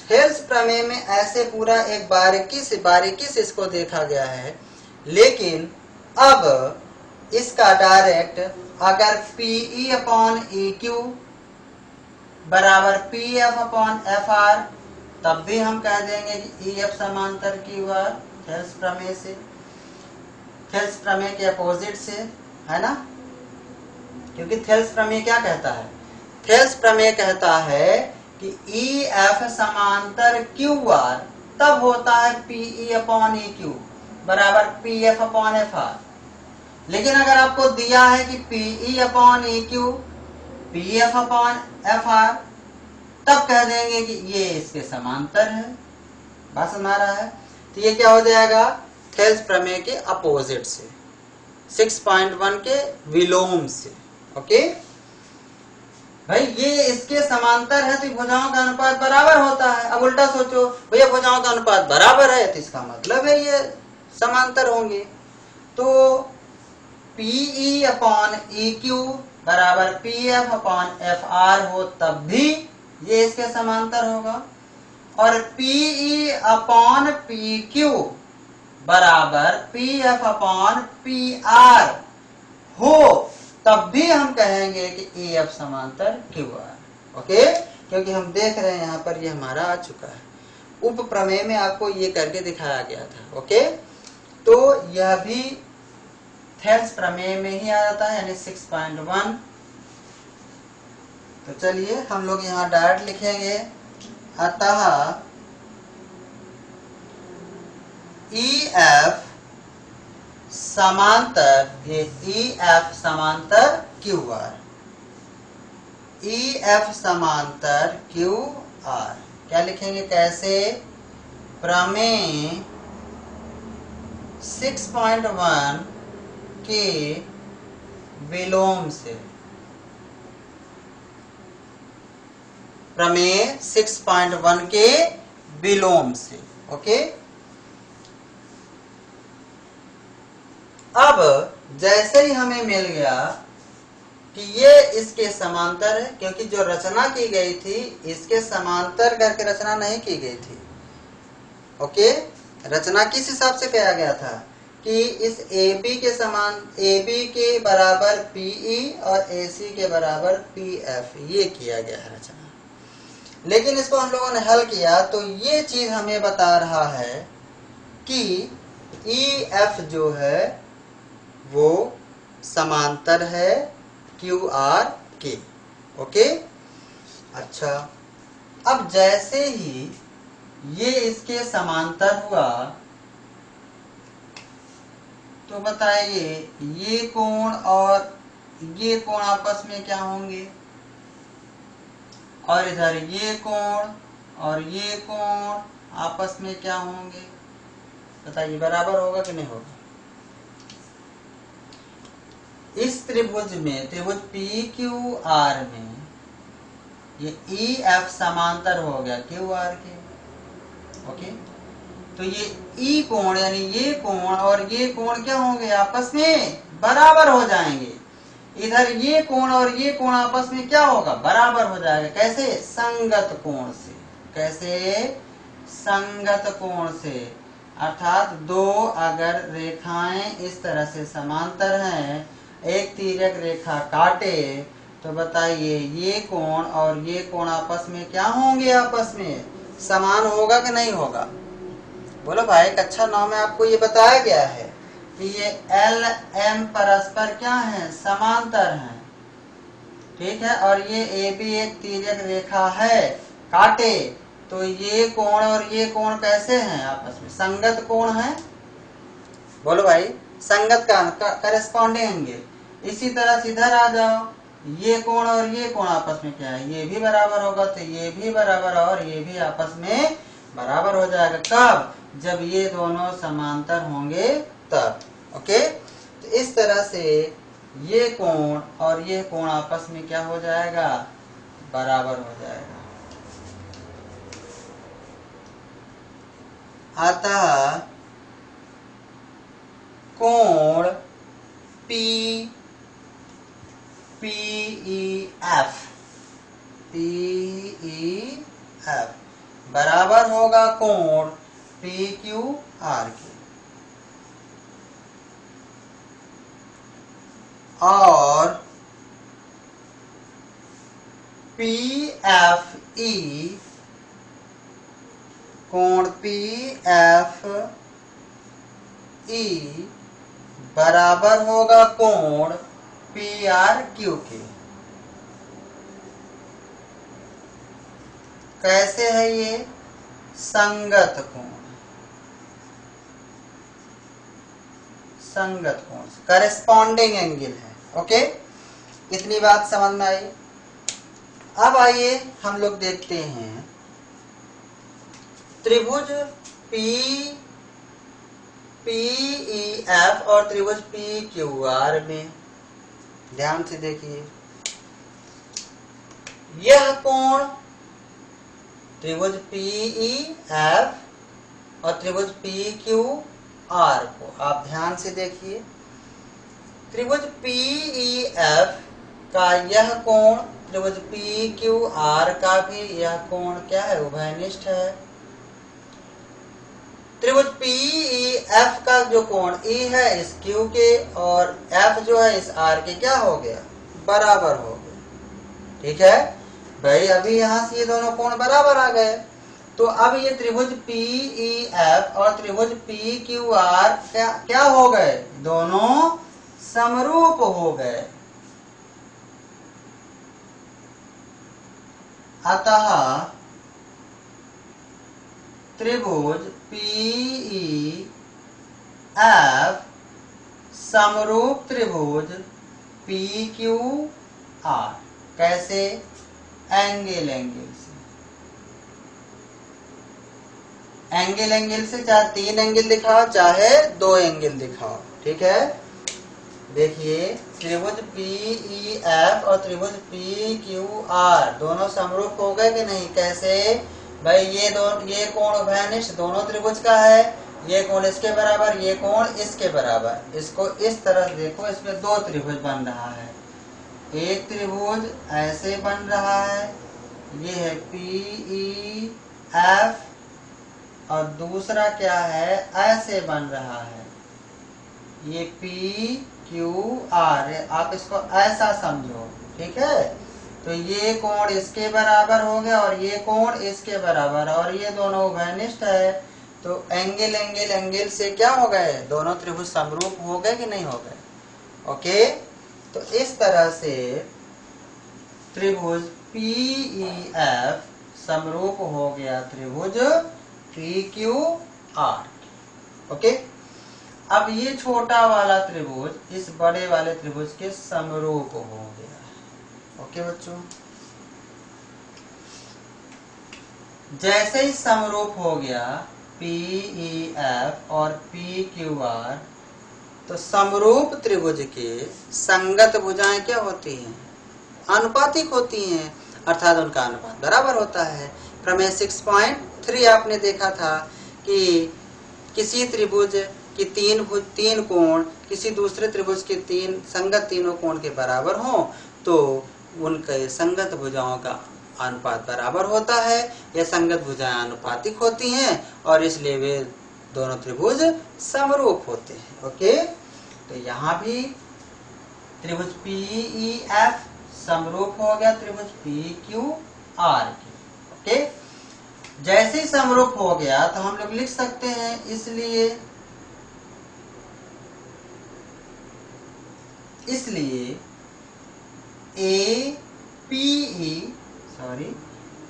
थेल्स प्रमेय में ऐसे पूरा एक बारीकी से इसको देखा गया है, लेकिन अब इसका डायरेक्ट अगर पीई अपॉन ई क्यू बराबर P F upon F R, तब भी हम कह देंगे कि ई एफ समांतर क्यू आर, थेल्स प्रमेय से, थेल्स प्रमेय के अपोजिट से, है ना। क्योंकि थेल्स प्रमेय क्या कहता है, थेल्स प्रमेय कहता है कि ई एफ समांतर क्यू आर तब होता है पीई अपॉन ई क्यू बराबर P F upon F R. लेकिन अगर आपको दिया है कि P E upon E Q P F upon F R, तब कह देंगे कि ये इसके समांतर है। बात समझ रहा है। तो ये क्या हो जाएगा, थेल्स प्रमेय के अपोजिट से, 6.1 के विलोम से। ओके भाई, ये इसके समांतर है तो भुजाओं का अनुपात बराबर होता है। अब उल्टा सोचो, भैया भुजाओं का अनुपात बराबर है तो इसका मतलब है ये समांतर होंगे। तो पीई अपॉन ई क्यू बराबर P F upon F are हो तब भी ये इसके समांतर होगा, और पीई अपॉन पी क्यू बराबर P F upon P are हो तब भी हम कहेंगे कि ई एफ समांतर क्यू आर। ओके, क्योंकि हम देख रहे हैं यहाँ पर ये हमारा आ चुका है। उप प्रमेय में आपको ये करके दिखाया गया था। ओके, तो यह भी थेल्स प्रमेय में ही आ जाता है, यानी 6.1। तो चलिए हम लोग यहाँ डायरेक्ट लिखेंगे, अतः ई एफ समांतर, ये ई एफ समांतर क्यू आर, ई एफ समांतर क्यू आर क्या लिखेंगे, कैसे, प्रमेय 6.1 के विलोम से, प्रमेय 6.1 के विलोम से। ओके, अब जैसे ही हमें मिल गया कि ये इसके समांतर है, क्योंकि जो रचना की गई थी इसके समांतर करके रचना नहीं की गई थी। ओके, रचना किस हिसाब से किया गया था कि इस AB के समान, AB के बराबर PE और AC के बराबर PF, ये किया गया है रचना। लेकिन इसको हम लोगों ने हल किया तो ये चीज हमें बता रहा है कि EF जो है वो समांतर है QR के। ओके, अच्छा, अब जैसे ही ये इसके समांतर हुआ तो बताइए ये कोण और ये कोण आपस में क्या होंगे, और इधर ये कोण और ये कोण आपस में क्या होंगे, बताइए, बराबर होगा कि नहीं होगा। इस त्रिभुज में, त्रिभुज पी क्यू आर में ये ई एफ समांतर हो गया क्यू आर के। ओके, तो ये ई कोण यानी ये कोण और ये कोण क्या होंगे, आपस में बराबर हो जाएंगे। इधर ये कोण और ये कोण आपस में क्या होगा, बराबर हो जाएगा। कैसे, संगत कोण से। कैसे, संगत कोण से। अर्थात दो अगर रेखाएं इस तरह से समांतर हैं, एक तिर्यक रेखा काटे, तो बताइए ये कोण और ये कोण आपस में क्या होंगे, आपस में समान होगा कि नहीं होगा। बोलो भाई, कक्षा 9 में आपको ये बताया गया है कि ये एल एम परस्पर क्या है, समांतर हैं। ठीक है, और ये ए बी एक तिर्यक रेखा है, काटे, तो ये कोण और ये कोण कैसे हैं, आपस में संगत कोण है। बोलो भाई, संगत का करस्पॉन्डिंग एंगल। इसी तरह से इधर आ जाओ, ये कोण और ये कोण आपस में क्या है, ये भी बराबर होगा, तो ये भी बराबर और ये भी आपस में बराबर हो जाएगा। कब, जब ये दोनों समांतर होंगे तब। ओके, तो इस तरह से ये कोण और ये कोण आपस में क्या हो जाएगा, बराबर हो जाएगा। अतः कोण पी पी ई एफ बराबर होगा कोण पी क्यू आर के। और पी एफ ई, कोण पी एफ ई बराबर होगा कोण पी आर क्यू के। कैसे है ये, संगत कोण, संगत कोण, करेस्पॉन्डिंग एंगल है। ओके, इतनी बात समझ में आई। अब आइए हम लोग देखते हैं त्रिभुज पी ई एफ और त्रिभुज पी क्यू आर में। ध्यान से देखिए, यह कोण त्रिभुज पी ई एफ और त्रिभुज पी क्यू आर को आप ध्यान से देखिए। त्रिभुज पी ई एफ का यह कोण त्रिभुज पी क्यू आर का भी यह कोण क्या है, उभयनिष्ठ है। त्रिभुज पी ई एफ का जो कोण ई है इस क्यू के, और एफ जो है इस आर के क्या हो गया, बराबर हो गया। ठीक है भाई, अभी यहां से ये दोनों कोण बराबर आ गए। तो अब ये त्रिभुज पी ई एफ और त्रिभुज पी क्यू आर क्या हो गए, दोनों समरूप हो गए। अतः त्रिभुज पी ई एफ समरूप त्रिभुज पी क्यू आर। कैसे, एंगल से। एंगल से चाहे 3 एंगल दिखाओ चाहे 2 एंगल दिखाओ। ठीक है, देखिए त्रिभुज पी ई एफ और त्रिभुज पी क्यू आर दोनों समरूप हो गए कि नहीं। कैसे भाई, ये कोण उभयनिष्ठ दोनों त्रिभुज का है, ये कोण इसके बराबर, ये कोण इसके बराबर। इसको इस तरह देखो, इसमें 2 त्रिभुज बन रहा है। एक त्रिभुज ऐसे बन रहा है, ये है पी ई एफ, और दूसरा क्या है, ऐसे बन रहा है, ये पी क्यू आर। आप इसको ऐसा समझो। ठीक है, तो ये कोण इसके बराबर हो गया और ये कोण इसके बराबर, और ये दोनों उभयनिष्ठ है, तो एंगल से क्या हो गए, दोनों त्रिभुज समरूप हो गए कि नहीं हो गए। ओके, तो इस तरह से त्रिभुज पी ई एफ समरूप हो गया त्रिभुज पी क्यू आर। ओके, अब ये छोटा वाला त्रिभुज इस बड़े वाले त्रिभुज के समरूप हो गया। ओके बच्चों, जैसे ही समरूप हो गया PEF और PQR, तो समरूप त्रिभुज के संगत भुजाएं क्या होती हैं? आनुपातिक होती हैं, अर्थात उनका अनुपात बराबर होता है। प्रमेय 6.3 आपने देखा था कि किसी त्रिभुज की तीन कोण किसी दूसरे त्रिभुज के संगत तीनों कोण के बराबर हों तो उनके संगत भुजाओं का अनुपात बराबर होता है। यह संगत भुजाएं आनुपातिक होती हैं और इसलिए वे दोनों त्रिभुज समरूप होते हैं। ओके, तो यहाँ भी त्रिभुज PEF समरूप हो गया त्रिभुज PQR के। ओके, जैसे ही समरूप हो गया तो हम लोग लिख सकते हैं, इसलिए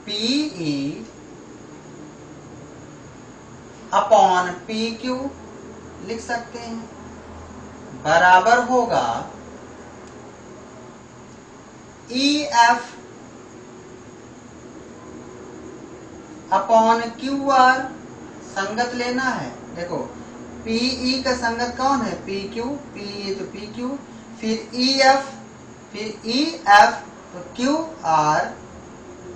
PE अपॉन PQ लिख सकते हैं, बराबर होगा EF अपॉन QR। संगत लेना है, देखो PE का संगत कौन है? PQ, PE तो PQ, फिर EF तो QR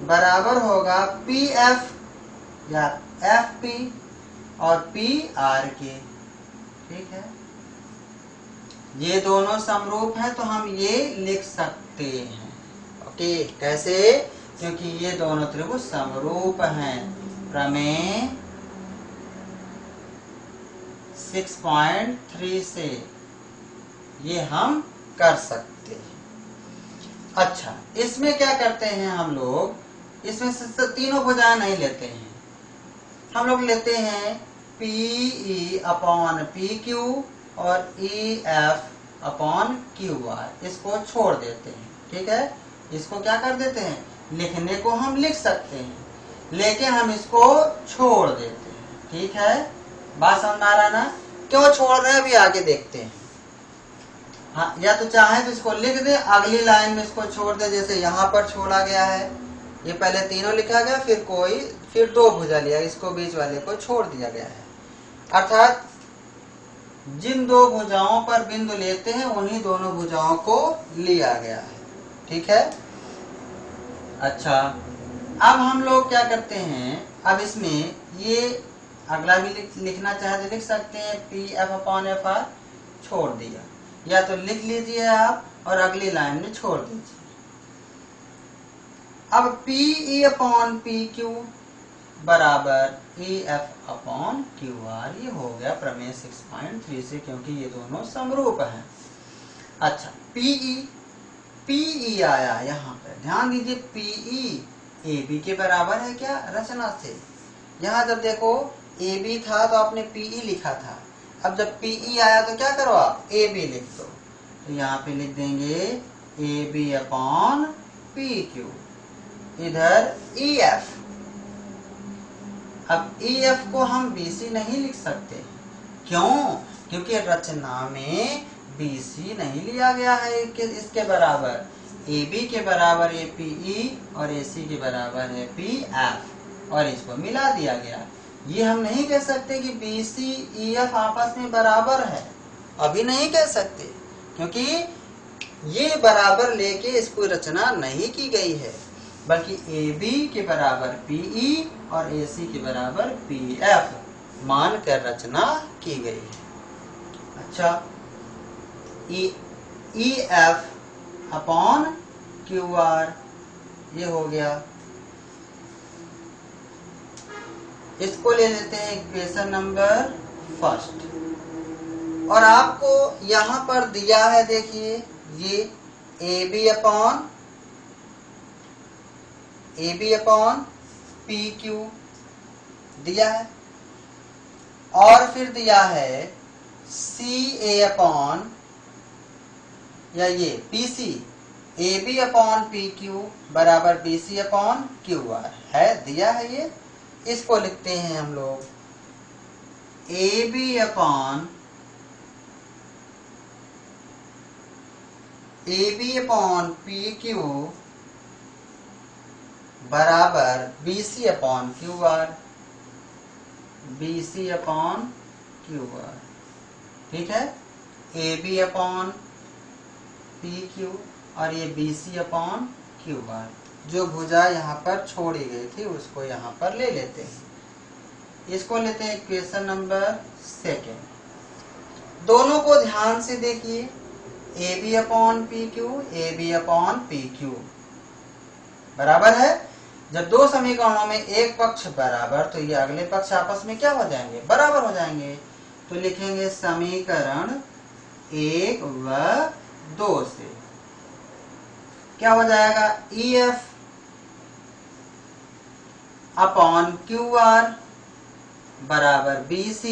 बराबर होगा PF या FP और PR के। ठीक है, ये दोनों समरूप हैं तो हम ये लिख सकते हैं। ओके, कैसे? क्योंकि ये दोनों त्रिभुज समरूप हैं। प्रमेय 6.3 से ये हम कर सकते हैं। अच्छा, इसमें क्या करते हैं हम लोग? इसमें से तीनों भुजाएं नहीं लेते हैं, हम लोग लेते हैं PE अपॉन PQ और EF अपॉन QR। इसको छोड़ देते हैं। ठीक है, इसको क्या कर देते हैं? लिखने को हम लिख सकते हैं, लेकिन हम इसको छोड़ देते हैं। ठीक है, बात समझ में आ रहा ना? क्यों छोड़ रहे हैं अभी आगे देखते हैं। हाँ, या तो चाहे तो इसको लिख दे, अगली लाइन में इसको छोड़ दे, जैसे यहाँ पर छोड़ा गया है। ये पहले तीनों लिखा गया, फिर दो भुजा लिया, इसको बीच वाले को छोड़ दिया गया है। अर्थात जिन दो भुजाओं पर बिंदु लेते हैं उन्हीं दोनों भुजाओं को लिया गया है। ठीक है, अच्छा, अब हम लोग क्या करते हैं? अब इसमें ये अगला भी लिखना चाहे तो लिख सकते हैं, PF अपॉन FR छोड़ दिया, या तो लिख लीजिए आप और अगली लाइन में छोड़ दीजिए। अब PE अपॉन PQ बराबर EF अपॉन QR, ये हो गया प्रमेय 6.3 से, क्योंकि ये दोनों समरूप हैं। अच्छा, PE आया यहाँ पर, ध्यान दीजिए, PE AB के बराबर है क्या रचना से? यहाँ जब देखो AB था तो आपने PE लिखा था, अब जब PE आया तो क्या करो आप? AB लिख दो। तो यहाँ पे लिख देंगे AB अपॉन PQ, इधर EF। अब EF को हम BC नहीं लिख सकते, क्यों? क्योंकि रचना में BC नहीं लिया गया है इसके बराबर। AB के बराबर है PE और AC के बराबर है PF, और इसको मिला दिया गया। ये हम नहीं कह सकते कि BC EF आपस में बराबर है, अभी नहीं कह सकते, क्योंकि ये बराबर लेके इसको रचना नहीं की गई है, बल्कि AB के बराबर PE और AC के बराबर PF मानकर रचना की गई है। अच्छा, EF अपॉन QR ये हो गया। इसको ले लेते हैं इक्वेशन नंबर फर्स्ट, और आपको यहां पर दिया है, देखिए ये AB अपॉन PQ दिया है, और फिर दिया है CA अपॉन, या ये PC AB अपॉन PQ बराबर BC अपॉन QR है, दिया है ये। इसको लिखते हैं हम लोग AB अपॉन PQ बराबर BC upon QR, BC upon QR, ठीक है। AB अपॉन PQ और ये BC अपॉन QR, जो भुजा यहाँ पर छोड़ी गई थी उसको यहाँ पर ले लेते हैं। इसको लेते हैं इक्वेशन नंबर 2। दोनों को ध्यान से देखिए, AB upon PQ, AB upon PQ बराबर है। जब दो समीकरणों में एक पक्ष बराबर तो ये अगले पक्ष आपस में क्या हो जाएंगे, बराबर हो जाएंगे। तो लिखेंगे समीकरण 1 व 2 से क्या हो जाएगा, EF अपॉन QR बराबर BC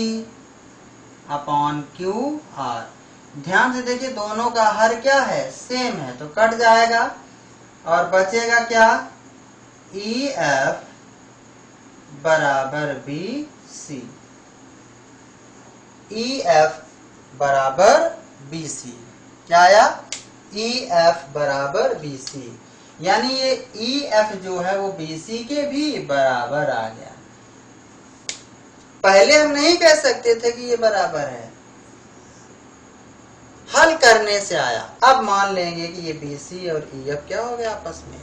अपॉन QR। ध्यान से देखिए, दोनों का हर क्या है, सेम है, तो कट जाएगा और बचेगा क्या, EF बराबर BC, EF बराबर BC। क्या आया, EF बराबर BC, यानी ये EF जो है वो BC के भी बराबर आ गया। पहले हम नहीं कह सकते थे कि ये बराबर है, हल करने से आया। अब मान लेंगे कि ये BC और EF क्या हो गया, आपस में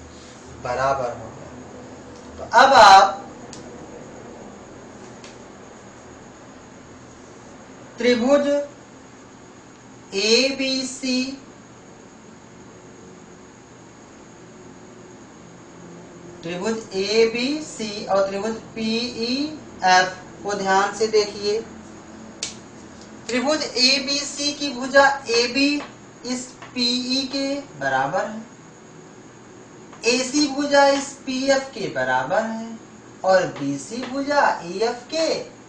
बराबर हो गया। तो अब आप त्रिभुज ABC और त्रिभुज PEF को ध्यान से देखिए। त्रिभुज ABC की भुजा AB इस PE के बराबर है, AC भुजा इस PF के बराबर है और BC भुजा EF के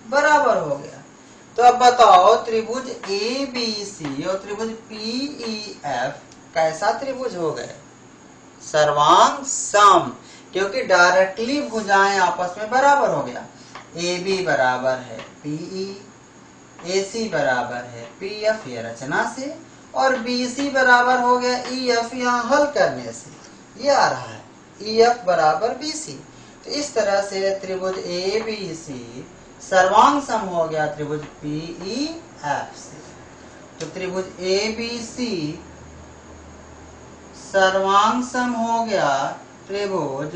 बराबर हो गया। तो अब बताओ त्रिभुज ABC और त्रिभुज PEF कैसा त्रिभुज हो गए, सर्वांग सम, क्योंकि डायरेक्टली भुजाएं आपस में बराबर हो गया। AB बराबर है PE, AC बराबर है PF ये रचना से, और BC बराबर हो गया EF यहाँ हल करने से, ये आ रहा है EF बराबर BC। तो इस तरह से त्रिभुज ABC सर्वांग सम हो गया त्रिभुज PEF से। तो त्रिभुज ABC सर्वांग सम हो गया त्रिभुज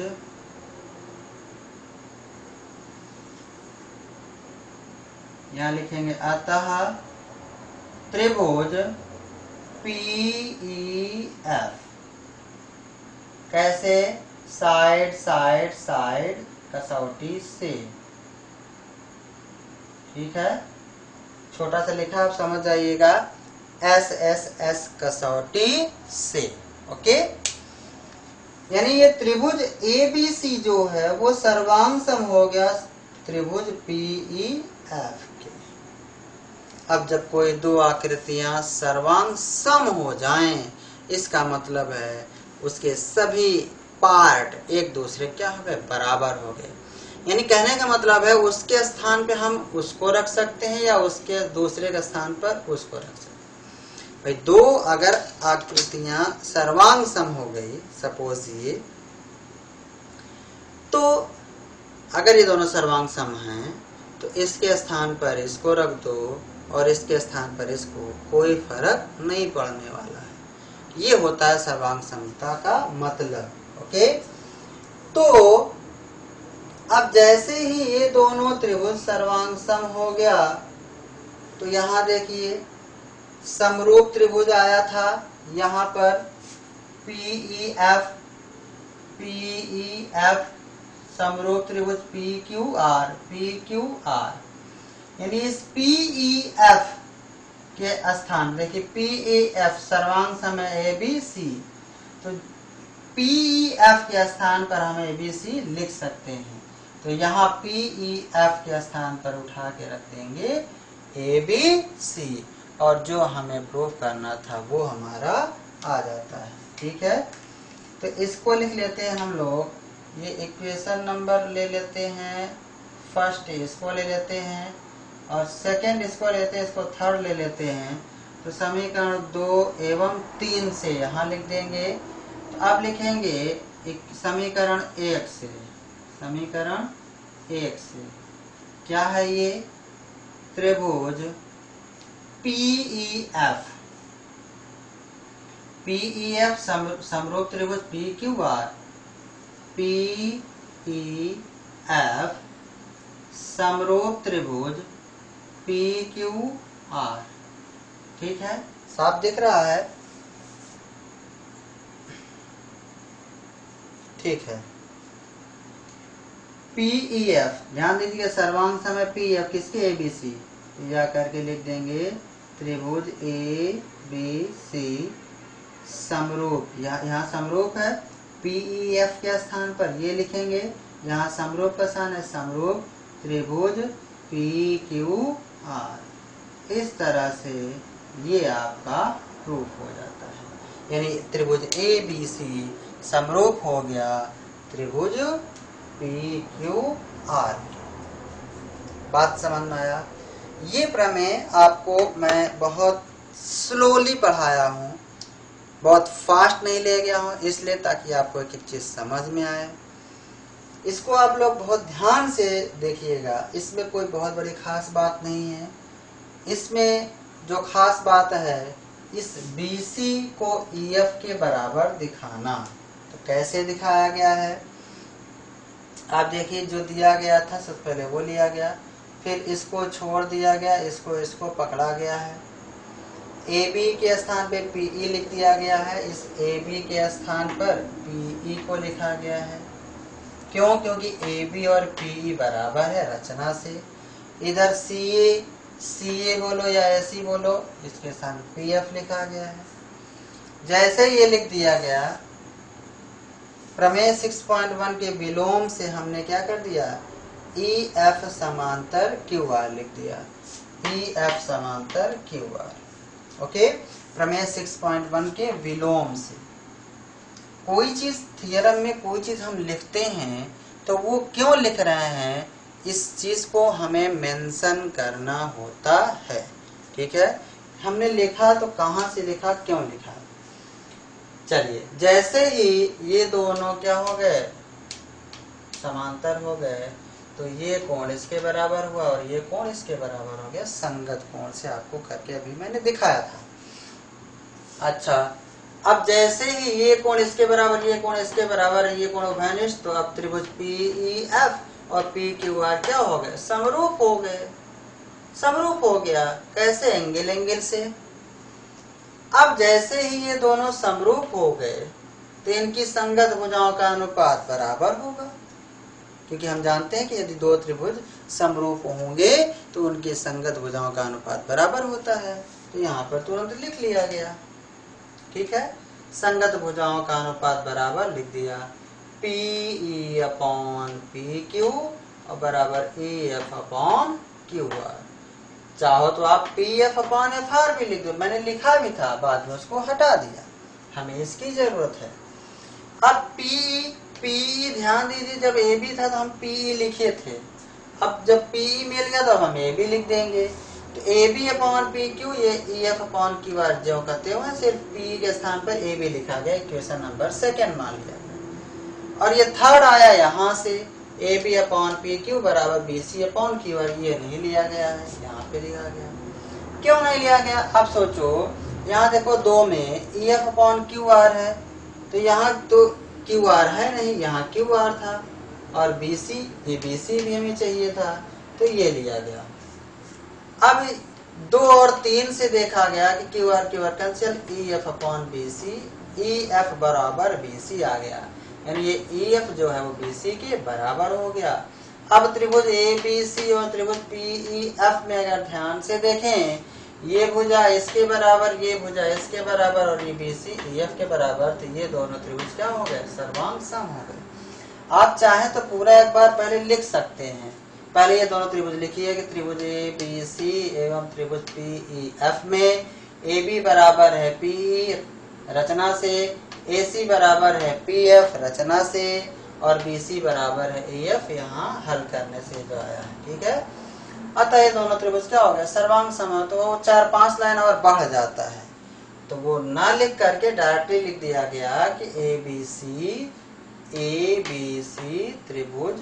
यहाँ लिखेंगे, अतः त्रिभुज PEF कैसे, साइड साइड साइड कसौटी से, ठीक है। छोटा सा लिखा, आप समझ जाइएगा, SSS कसौटी से, ओके। यानी ये त्रिभुज ABC जो है वो सर्वांग सम हो गया त्रिभुज PEF के। अब जब कोई दो आकृतियां सर्वांग सम हो जाएं, इसका मतलब है उसके सभी पार्ट एक दूसरे क्या हो गए, बराबर हो गए। यानी कहने का मतलब है उसके स्थान पे हम उसको रख सकते हैं या उसके दूसरे के स्थान पर उसको रख सकते हैं। भाई दो अगर आकृतियां सर्वांग सम हो गई, सपोज ये, तो अगर ये दोनों सर्वांग सम हैं तो इसके स्थान पर इसको रख दो और इसके स्थान पर इसको, कोई फर्क नहीं पड़ने वाला है। ये होता है सर्वांग समता का मतलब, ओके। तो अब जैसे ही ये दोनों त्रिभुज सर्वांग सम हो गया, तो यहाँ देखिए समरूप त्रिभुज आया था, यहाँ पर PEF समरूप त्रिभुज PQR, यानी इस PEF के स्थान, देखिए PEF सर्वांग सम है ABC, तो PEF के स्थान पर हम ABC लिख सकते हैं। तो यहाँ PEF के स्थान पर उठा के रख देंगे ABC, और जो हमें प्रूव करना था वो हमारा आ जाता है, ठीक है। तो इसको लिख लेते हैं हम लोग, ये इक्वेशन नंबर ले लेते हैं, फर्स्ट इसको ले लेते हैं और सेकंड इसको लेते हैं, इसको थर्ड ले लेते हैं। तो समीकरण 2 एवं 3 से यहाँ लिख देंगे। तो अब लिखेंगे एक समीकरण एक से, समीकरण एक से क्या है ये, त्रिभुज PEF, PEF समरूप त्रिभुज PQR, PEF समरूप त्रिभुज PQR। ठीक है, साफ दिख रहा है? ठीक है। PEF ध्यान दीजिएगा, सर्वांग समय PF किसके, ABC, या करके लिख देंगे त्रिभुज ABC समरूप, यहाँ समरूप है, PEF के स्थान पर ये लिखेंगे, यहाँ समरूप का स्थान है, समरूप त्रिभुज PQR। इस तरह से ये आपका प्रूफ हो जाता है, यानी त्रिभुज ABC समरूप हो गया त्रिभुज PQR। बात समझ में आया? ये प्रमेय आपको मैं बहुत स्लोली पढ़ाया हूँ, बहुत फास्ट नहीं ले गया हूँ, इसलिए ताकि आपको एक एक चीज समझ में आए। इसको आप लोग बहुत ध्यान से देखिएगा, इसमें कोई बहुत बड़ी खास बात नहीं है। इसमें जो खास बात है, इस BC को EF के बराबर दिखाना। तो कैसे दिखाया गया है आप देखिए, जो दिया गया था सबसे पहले वो लिया गया, फिर इसको छोड़ दिया गया, इसको पकड़ा गया है, AB के स्थान पे PE लिख दिया गया है, इस AB के स्थान पर PE को लिखा गया है। क्यों? क्योंकि AB और PE बराबर है रचना से। इधर CA बोलो या AC बोलो, इसके स्थान PF लिखा गया है। जैसे ये लिख दिया गया, प्रमेय 6.1 के विलोम से हमने क्या कर दिया, EF समांतर QR लिख दिया, EF समांतर QR। ओके, प्रमेय 6.1 के विलोम से। कोई चीज थियरम में कोई चीज हम लिखते हैं तो वो क्यों लिख रहे हैं, इस चीज को हमें मेंशन करना होता है। ठीक है, हमने लिखा तो कहाँ से लिखा, क्यों लिखा। चलिए, जैसे ही ये दोनों क्या हो गए, समांतर हो गए, तो ये कोण इसके बराबर हुआ और ये कोण इसके बराबर हो गया, संगत कोण से आपको करके अभी मैंने दिखाया था। अच्छा, अब जैसे ही ये कोण इसके बराबर, ये कोण इसके बराबर, ये कोण उभयनिष्ठ, तो अब त्रिभुज PEF और PQR क्या हो गए, समरूप हो गए। समरूप हो गया कैसे, एंगल से। अब जैसे ही ये दोनों समरूप हो गए तो इनकी संगत भुजाओं का अनुपात बराबर होगा, क्योंकि हम जानते हैं कि यदि दो त्रिभुज समरूप होंगे तो उनकी संगत भुजाओं का अनुपात बराबर होता है। तो यहाँ पर तुरंत लिख लिया गया। ठीक है, संगत भुजाओं का अनुपात बराबर लिख दिया, PE अपॉन PQ और बराबर EF अपॉन QR। चाहो तो आप PF अपॉन FR भी लिख दो, मैंने लिखा भी था, बाद में उसको हटा दिया, हमें इसकी जरूरत है। अब PE ध्यान दीजिए, जब AB था तो हम PE लिखे थे, अब जब PE मिल गया तो हम AB लिख देंगे। तो AB अपॉन PQ, ये EF अपॉन QR जो कहते हो, सिर्फ PE के स्थान पर AB लिखा गया, इक्वेशन नंबर 2 मान लिया गया। और ये थर्ड आया यहाँ से, AB अपॉन PQ बराबर BC अपॉन QR, ये नहीं लिया गया है, यहाँ पे लिया गया। क्यों नहीं लिया गया, अब सोचो, यहाँ देखो 2 में EF अपॉन QR है, तो यहाँ तो QR है नहीं, यहाँ QR था, और BC, ये BC भी हमें चाहिए था, तो ये लिया गया। अब 2 और 3 से देखा गया कि QR cancel, EF upon BC, EF बराबर BC आ गया, यानी ये EF जो है वो BC के बराबर हो गया। अब त्रिभुज ABC और त्रिभुज PEF में अगर ध्यान से देखें, ये भुजा इसके बराबर, ये भुजा इसके बराबर, और ये BC EF के बराबर, तो ये दोनों त्रिभुज क्या हो गए, सर्वांग सम हो गए। आप चाहें तो पूरा एक बार पहले लिख सकते हैं। पहले ये दोनों त्रिभुज लिखिए कि त्रिभुज ABC एवं त्रिभुज PEF में AB बराबर है PE रचना से, AC बराबर है PF रचना से, और BC बराबर है EF यहाँ हल करने से जो आया है। ठीक है, अतः ये दोनों त्रिभुज क्या हो गया, सर्वांग सम। तो 4-5 लाइन और बढ़ जाता है, तो वो ना लिख करके डायरेक्टली लिख दिया गया कि ABC ABC त्रिभुज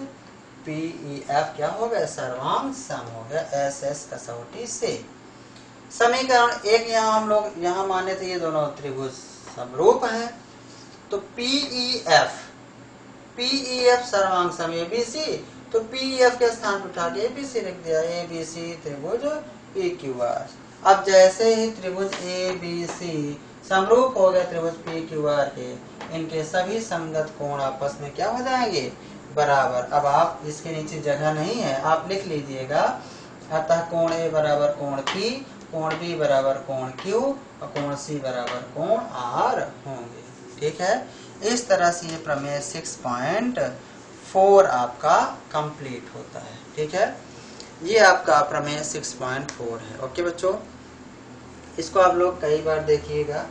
PEF क्या हो गया, सर्वांग सम हो गया SS कसौटी से। समीकरण एक यहाँ हम लोग यहाँ माने थे ये दोनों त्रिभुज समरूप हैं, तो PEF सर्वांग सम ABC, तो PEF के स्थान पर उठा के ABC लिख दिया, ABC त्रिभुज PQR। अब जैसे ही त्रिभुज ABC समरूप हो गया त्रिभुज PQR के, इनके सभी संगत कोण आपस में क्या हो जाएंगे, बराबर। अब आप इसके नीचे जगह नहीं है, आप लिख लीजिएगा, अतः कोण A बराबर कोण P, कोण B बराबर कोण Q और कोण C बराबर कोण R होंगे। ठीक है, इस तरह से ये प्रमेय 6.4 आपका कंप्लीट होता है। ठीक है, ये आपका प्रमेय 6.4 है। ओके बच्चों, इसको आप लोग कई बार देखिएगा,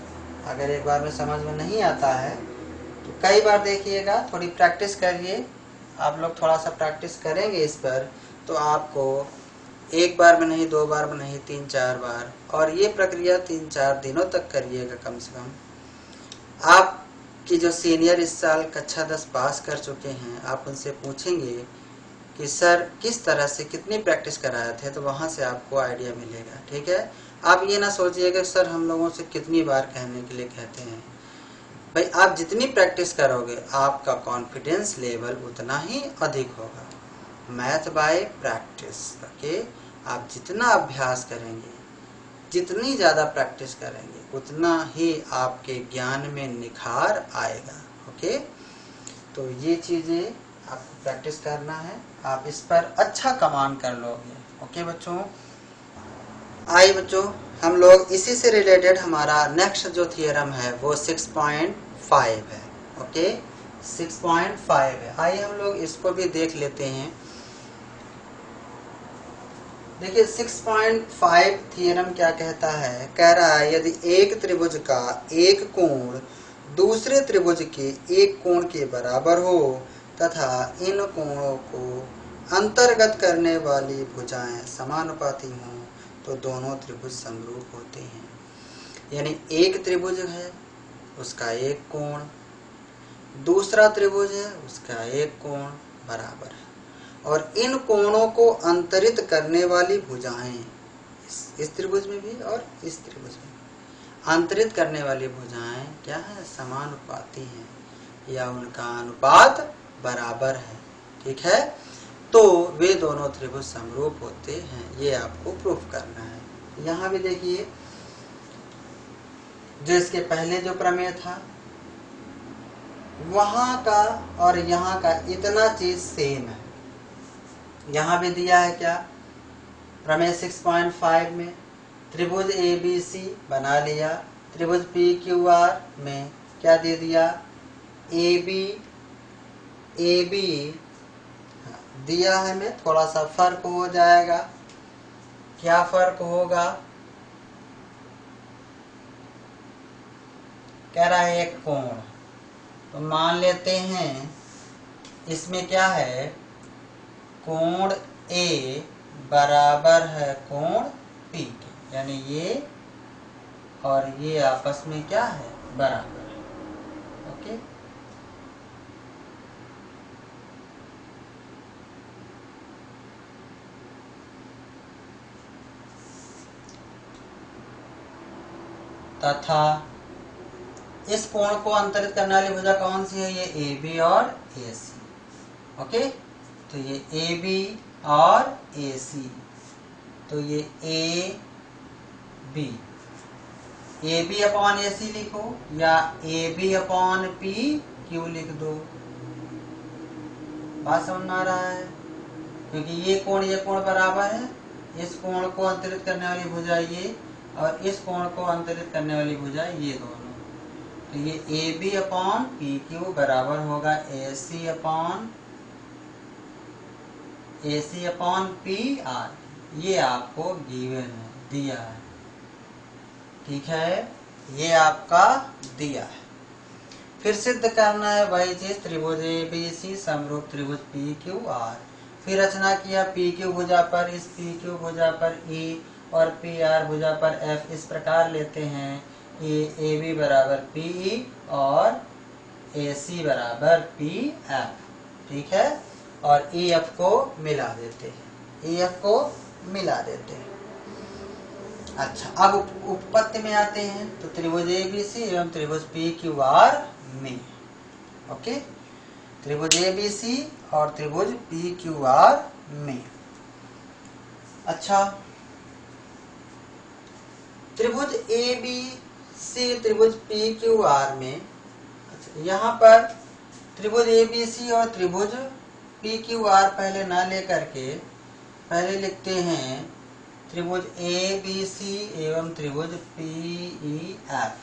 अगर एक बार में समझ में नहीं आता है तो कई बार देखिएगा, थोड़ी प्रैक्टिस करिए। आप लोग थोड़ा सा प्रैक्टिस करेंगे इस पर तो आपको एक बार में नहीं, दो बार में नहीं, 3-4 बार, और ये प्रक्रिया 3-4 दिनों तक करिएगा कम से कम। आपकी जो सीनियर इस साल कक्षा 10 पास कर चुके हैं, आप उनसे पूछेंगे कि सर किस तरह से कितनी प्रैक्टिस कराए थे, तो वहाँ से आपको आइडिया मिलेगा। ठीक है, आप ये ना सोचिएगा सर हम लोगों से कितनी बार कहने के लिए कहते हैं। भाई आप जितनी प्रैक्टिस करोगे आपका कॉन्फिडेंस लेवल उतना ही अधिक होगा। Math bye practice. ओके, आप जितना अभ्यास करेंगे, जितनी ज़्यादा प्रैक्टिस करेंगे, उतना ही आपके ज्ञान में निखार आएगा। ओके, तो ये चीज़ें आपको प्रैक्टिस करना है, आप इस पर अच्छा कमांड कर लोगे। ओके बच्चों, आइए बच्चों, हम लोग इसी से रिलेटेड हमारा नेक्स्ट जो थियरम है वो 6.5 है। ओके, 6.5 है। आइए हम लोग इसको भी देख लेते हैं। देखिए 6.5 थियरम क्या कहता है, कह रहा है यदि एक त्रिभुज का एक कोण दूसरे त्रिभुज के एक कोण के बराबर हो तथा इन कोणों को अंतर्गत करने वाली भुजाएं समानुपाती हों तो दोनों त्रिभुज समरूप होते हैं। यानी एक त्रिभुज है, उसका एक कोण, दूसरा त्रिभुज है, उसका एक कोण बराबर है, और इन कोणों को अंतरित करने वाली भुजाएं इस त्रिभुज में भी और इस त्रिभुज में अंतरित करने वाली भुजाएं क्या है, समानुपाती हैं या उनका अनुपात बराबर है। ठीक है, तो वे दोनों त्रिभुज समरूप होते हैं, ये आपको प्रूफ करना है। यहाँ भी देखिए, जो इसके पहले जो प्रमेय था वहां का और यहाँ का इतना चीज सेम है। यहाँ भी दिया है क्या, प्रमेय 6.5 में त्रिभुज ABC बना लिया, त्रिभुज PQR में क्या दे दिया, AB दिया है में थोड़ा सा फर्क हो जाएगा। क्या फर्क होगा, कह रहा है एक कोण, तो मान लेते हैं इसमें क्या है, कोण A बराबर है कोण P के, यानी ये और ये आपस में क्या है, बराबर है। ओके, तथा इस कोण को अंतरित करने वाली भुजा कौन सी है, ये AB और AC। ओके, तो ये AB और AC, तो ये AB अपॉन AC लिखो या AB अपॉन PQ लिख दो। बात समझ में आ रहा है, क्योंकि ये कोण बराबर है, इस कोण को अंतरित करने वाली भुजा ये और इस कोण को अंतरित करने वाली भुजा ये दोनों, तो ये AB अपॉन PQ बराबर होगा AC अपॉन PR। ये आपको गिवन है, दिया है। ठीक है, ये आपका दिया है। फिर सिद्ध करना है वही चीज, त्रिभुज ABC समरूप त्रिभुज PQR। फिर रचना किया, PQ भुजा पर इस PQ भुजा पर E और PR भुजा पर F। इस प्रकार लेते हैं कि AB बराबर PE और AC बराबर PF, ठीक है। और EF को मिला देते हैं, EF को मिला देते हैं। अच्छा, अब उपपत्ति में आते हैं तो त्रिभुज ABC एवं त्रिभुज PQR में, ओके, त्रिभुज ABC और त्रिभुज PQR में। अच्छा, त्रिभुज ABC त्रिभुज PQR में, अच्छा, यहाँ पर त्रिभुज ABC और त्रिभुज PQR पहले ना लेकर के पहले लिखते हैं त्रिभुज ABC एवं त्रिभुज PEF,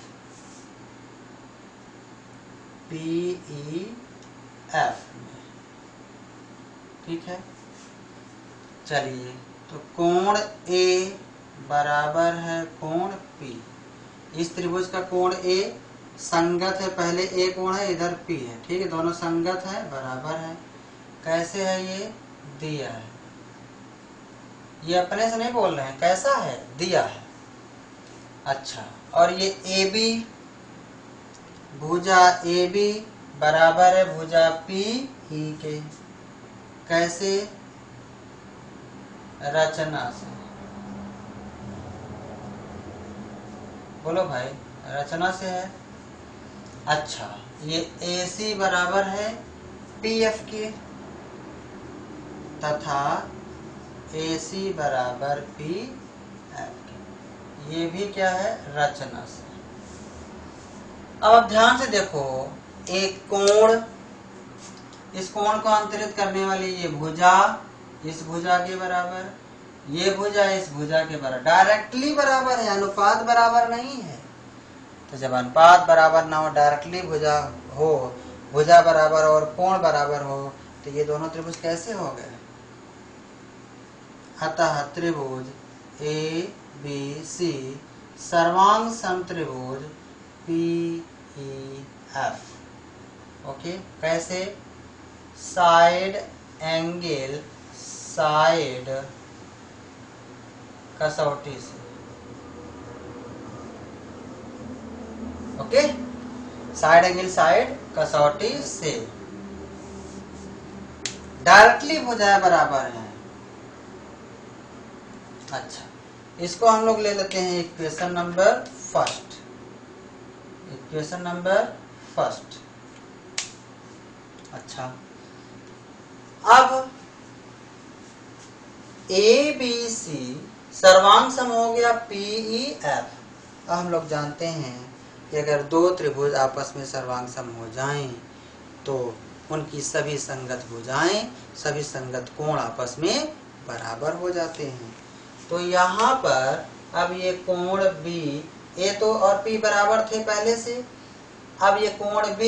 में, ठीक है। चलिए, तो कोण A बराबर है कोण P। इस त्रिभुज का कोण A संगत है, पहले A कोण है, इधर P है, ठीक है, दोनों संगत है, बराबर है। कैसे है ये? दिया है, ये अपने से नहीं बोल रहे हैं, कैसा है? दिया है। अच्छा, और ये AB, भुजा AB बराबर है भुजा PE के। कैसे? रचना से। बोलो भाई, रचना से है। अच्छा, ये AC बराबर है PF के तथा AC बराबर PF के, ये भी क्या है? रचना से। अब आप ध्यान से देखो, एक कोण, इस कोण को अंतरित करने वाली ये भुजा इस भुजा के बराबर, ये भुजा इस भुजा के बराबर, डायरेक्टली बराबर है, अनुपात बराबर नहीं है। तो जब अनुपात बराबर ना हो, डायरेक्टली भुजा हो, भुजा बराबर और कोण बराबर हो, तो ये दोनों त्रिभुज कैसे हो गए? अतः त्रिभुज ABC सर्वांग समत्रिभुज PEF, ओके। कैसे? साइड एंगल साइड कसौटी से, ओके, साइड एंगल साइड कसौटी से डायरेक्टली भुजाएं बराबर हैं। अच्छा, इसको हम लोग ले लेते हैं equation number first, equation number first. अच्छा, अब ABC सर्वांग सम हो गया PEF। अब हम लोग जानते हैं कि अगर दो त्रिभुज आपस में सर्वांग सम हो जाएं तो उनकी सभी संगत भुजाएं, सभी संगत कोण आपस में बराबर हो जाते हैं। तो यहाँ पर अब ये कोण B, A तो और P बराबर थे पहले से, अब ये कोण B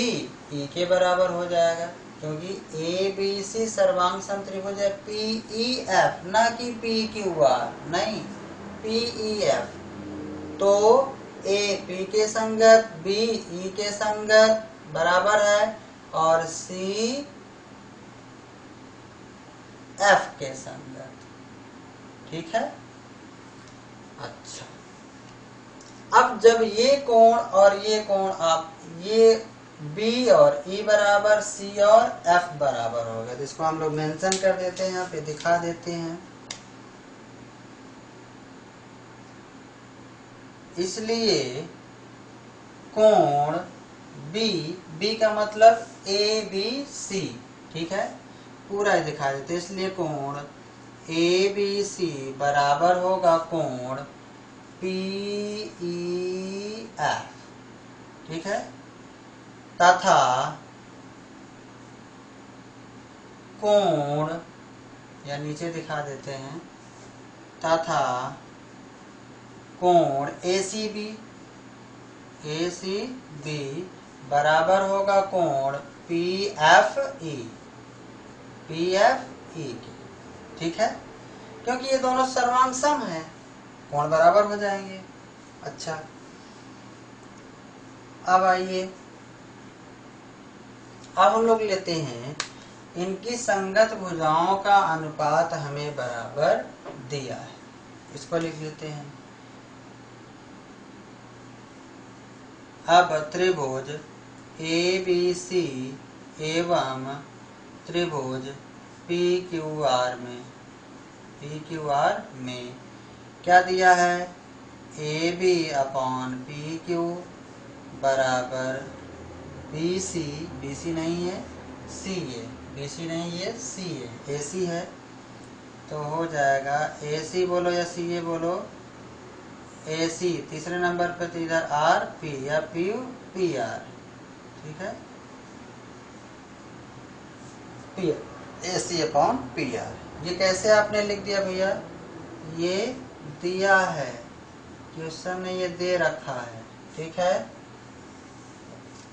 E के बराबर हो जाएगा, क्योंकि ABC सर्वांग सम त्रिभुज है PEF, ना कि PQR, नहीं, PEF। तो A P के संगत, B E के संगत बराबर है, और C F के संगत, ठीक है। अच्छा, अब जब ये कोण और ये कोण, आप ये B और E बराबर C और F बराबर हो गया, तो इसको हम लोग मेंशन कर देते हैं, यहाँ पे दिखा देते हैं। इसलिए कोण B का मतलब ABC, ठीक है, पूरा ही दिखा देते हैं। इसलिए कोण ABC बराबर होगा कोण PEF, ठीक है, तथा कोण, या नीचे दिखा देते हैं, तथा कोण ACB बराबर होगा कोण PFE के, ठीक है, क्योंकि ये दोनों सर्वांग सम है, कोण बराबर हो जाएंगे। अच्छा, अब आइए, अब हम लोग लेते हैं इनकी संगत भुजाओं का अनुपात हमें बराबर दिया है, इसको लिख लेते हैं। अब त्रिभुज ABC एवं त्रिभुज PQR में क्या दिया है? AB अपॉन PQ बराबर BC नहीं है CA, BC नहीं है CA, AC है। तो हो जाएगा AC बोलो या CA बोलो, AC तीसरे नंबर पर तो इधर RP या PR, ठीक है, AC अपॉन PR। ये कैसे आपने लिख दिया भैया? ये दिया है, क्वेश्चन में ये दे रखा है, ठीक है,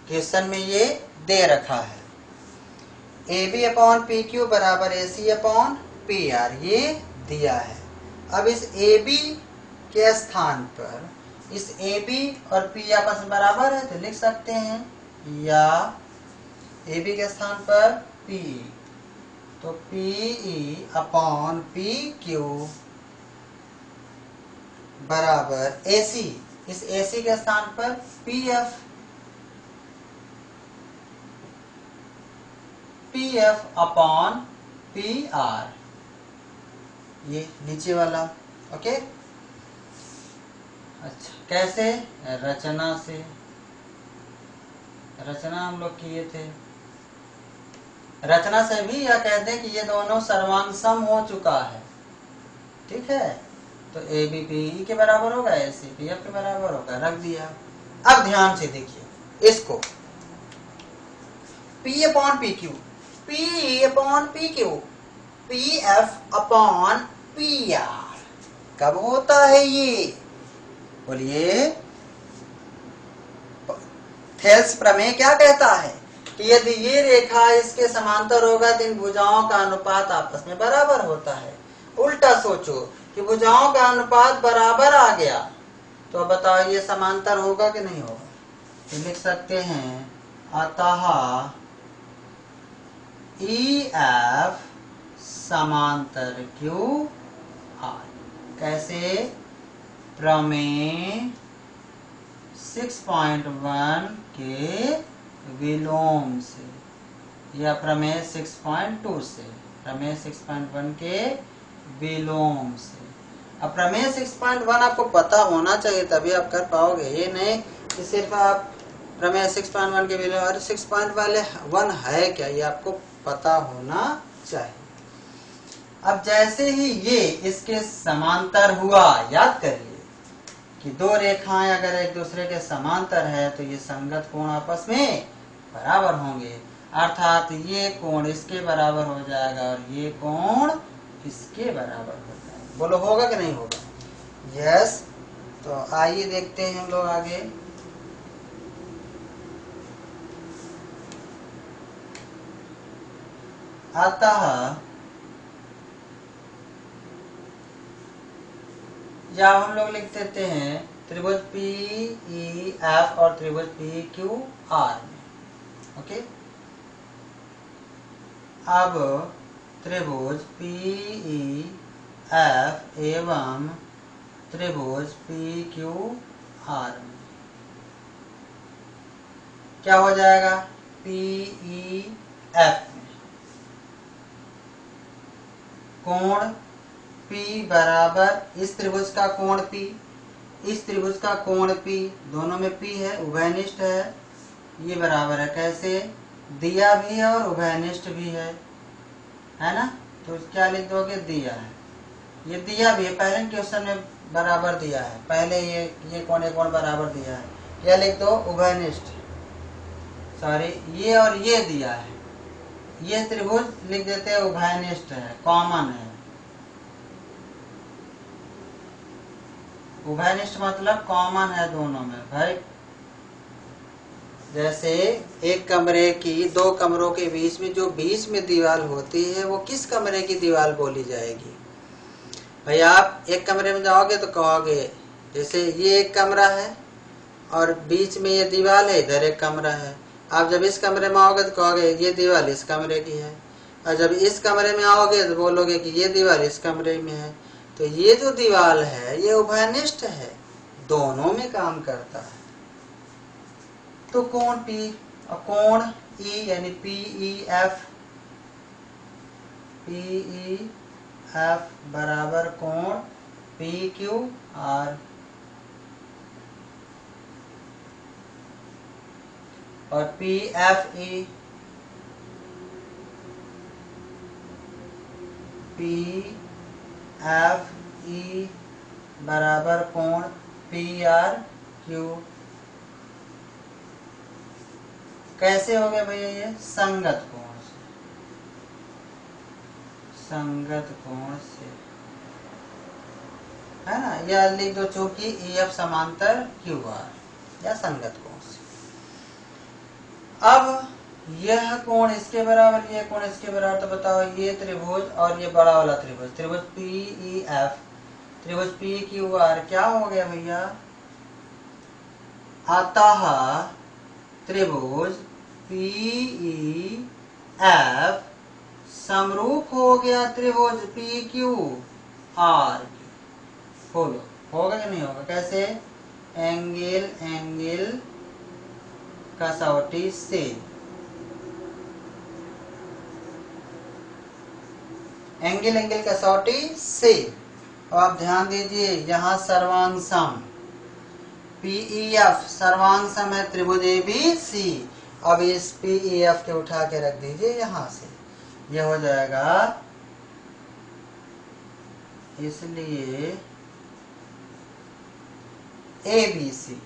क्वेश्चन में ये दे रखा है। AB अपॉन PQ बराबर AC अपॉन PR, ये दिया है। अब इस AB के स्थान पर इस AB और P आपस में बराबर है तो लिख सकते हैं, या AB के स्थान पर PE, तो PE अपॉन PQ बराबर AC, इस AC के स्थान पर PF अपॉन PR, ये नीचे वाला। ओके, अच्छा कैसे? रचना से, रचना हम लोग किए थे, रचना से भी या कहते हैं कि ये दोनों सर्वांग सम हो चुका है, ठीक है, तो AB PE के बराबर होगा, AC PF के बराबर होगा, रख दिया। अब ध्यान से देखिए इसको, P upon PQ, P upon PQ, PF upon PR कब होता है ये? बोलिए। थेल्स प्रमेय क्या कहता है कि यदि ये रेखा इसके समांतर होगा तो इन भुजाओं का अनुपात आपस में बराबर होता है। उल्टा सोचो कि भुजाओं का अनुपात बराबर आ गया तो अब बताओ ये समांतर होगा कि नहीं होगा? तो लिख सकते हैं अतः EF समांतर QR। कैसे? प्रमेय 6.1 के विलोम से या प्रमेय 6.2 से, प्रमेय 6.1 के विलोम से। अब प्रमेय 6.1 आपको पता होना चाहिए तभी आप कर पाओगे, ये नहीं कि सिर्फ आप प्रमेय 6.1 के विलोम, और 6.1 है क्या ये आपको पता होना चाहिए। अब जैसे ही ये इसके समांतर हुआ, याद करिए कि दो रेखाएं अगर एक दूसरे के समांतर है तो ये संगत कोण आपस में बराबर होंगे, अर्थात ये कोण इसके बराबर हो जाएगा और ये कोण इसके बराबर हो जाएगा। बोलो होगा कि नहीं होगा? यस। तो आइए देखते हैं हम लोग आगे। अतः या हम लोग लिख देते हैं त्रिभुज PEF और त्रिभुज PQR में। ओके, अब त्रिभुज PEF एवं त्रिभुज PQR में क्या हो जाएगा? PEF में कोण P बराबर इस त्रिभुज का कोण P, इस त्रिभुज का कोण P, दोनों में P है, उभयनिष्ठ है, ये बराबर है। कैसे? दिया भी है और उभयनिष्ठ भी है ना? तो क्या लिख दोगे? दिया है, ये दिया भी है, पहले क्वेश्चन में बराबर दिया है, पहले ये कोण बराबर दिया है, क्या लिख दो? उभयनिष्ठ, सॉरी ये और ये दिया है, ये त्रिभुज लिख देते हैं उभयनिष्ठ है, कॉमन है। उभयनिष्ठ मतलब कॉमन है दोनों में भाई। जैसे एक कमरे की, दो कमरों के बीच में जो बीच में दीवार होती है वो किस कमरे की दीवार बोली जाएगी? भाई आप एक कमरे में जाओगे तो कहोगे जैसे ये एक कमरा है और बीच में ये दीवार है, इधर एक कमरा है। आप जब इस कमरे में आओगे तो कहोगे ये दीवार इस कमरे की है, और जब इस कमरे में आओगे तो बोलोगे कि ये दीवार इस कमरे में है। तो ये जो दीवार है ये उभयनिष्ठ है, दोनों में काम करता है। तो कोण P और कोण ई यानी पीई एफ बराबर कोण पी क्यू आर, और पी एफ ई बराबर कोण पी आर क्यू। कैसे हो गया भैया? ये संगत कोण से, संगत कोण से है ना, या लिख दो चूंकि ई एफ समांतर क्यू आर या संगत कोण से। अब यह कोण इसके बराबर, यह कोण इसके बराबर, तो बताओ ये त्रिभुज और ये बड़ा वाला त्रिभुज, त्रिभुज पी एफ, त्रिभुज पी क्यू आर क्या हो गया भैया? अतः त्रिभुज पी एफ समरूप हो गया त्रिभुज पी क्यू आर। बोलो होगा कि नहीं होगा? कैसे? एंगल कसौटी से, एंगल कसौटी से। और आप ध्यान दीजिए यहाँ सर्वांग पीईएफ सर्वांग है त्रिभुज ABC। अब इस पीईएफ के उठा के रख दीजिए यहाँ से, यह हो जाएगा, इसलिए ABC,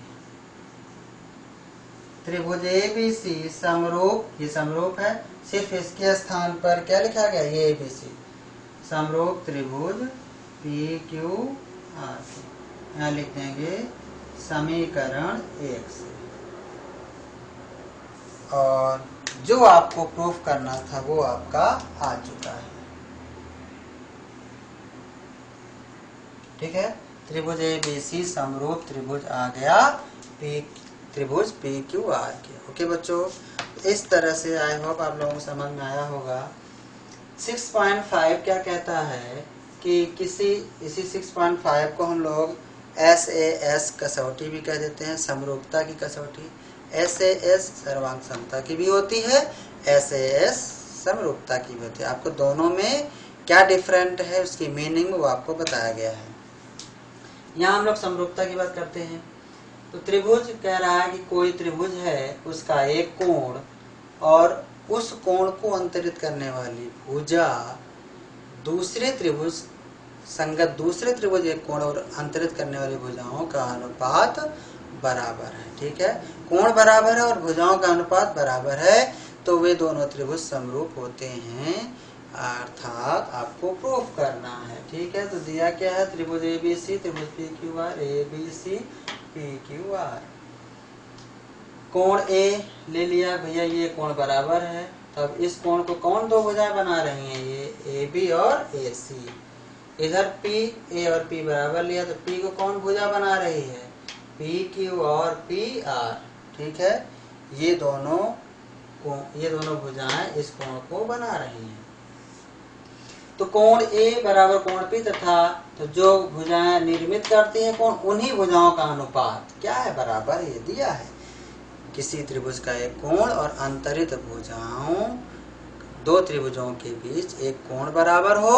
त्रिभुज ABC समरूप, ये समरूप है, सिर्फ इसके स्थान पर क्या लिखा गया? ये ABC समरूप त्रिभुज PQR। यहाँ लिख देंगे समीकरण 1 से। और जो आपको प्रूफ करना था वो आपका आ चुका है। ठीक है, त्रिभुज ABC समरूप त्रिभुज आ गया त्रिभुज PQR के। ओके बच्चों, इस तरह से आई होप आप लोगों को समझ में आया होगा। 6.5 क्या कहता है कि इसी 6.5 को हम लोग SAS कसौटी भी कह देते हैं, समरूपता की कसौटी। SAS सर्वांग समता की भी होती है, SAS समरूपता की भी होती है। आपको दोनों में क्या डिफरेंट है उसकी मीनिंग वो आपको बताया गया है। यहाँ हम लोग समरूपता की बात करते हैं। तो त्रिभुज कह रहा है कि कोई त्रिभुज है, उसका एक कोण और उस कोण को अंतरित करने वाली भुजा दूसरे त्रिभुज संगत दूसरे त्रिभुज एक कोण और अंतरित करने वाली भुजाओं का अनुपात बराबर है। ठीक है, कोण बराबर है और भुजाओं का अनुपात बराबर है, तो वे दोनों त्रिभुज समरूप होते हैं, अर्थात आपको प्रूफ करना है। ठीक है, तो दिया क्या है? त्रिभुज ABC त्रिभुज PQR, ABC PQR। कोण A ले लिया भैया, ये कोण बराबर है, तब इस कोण को कौन दो भुजाएं बना रही हैं? ये AB और AC। इधर P, A और P बराबर लिया, तो P को कौन भुजा बना रही है? PQ और PR। ठीक है, ये दोनों भुजाएं इस कोण को बना रही हैं। तो कोण A बराबर कोण P तथा तो जो भुजाएं निर्मित करती हैं कोण, उन्हीं भुजाओं का अनुपात क्या है? बराबर, ये दिया है। किसी त्रिभुज का एक कोण और अंतरित भुजाओं, दो त्रिभुजों के बीच एक कोण बराबर हो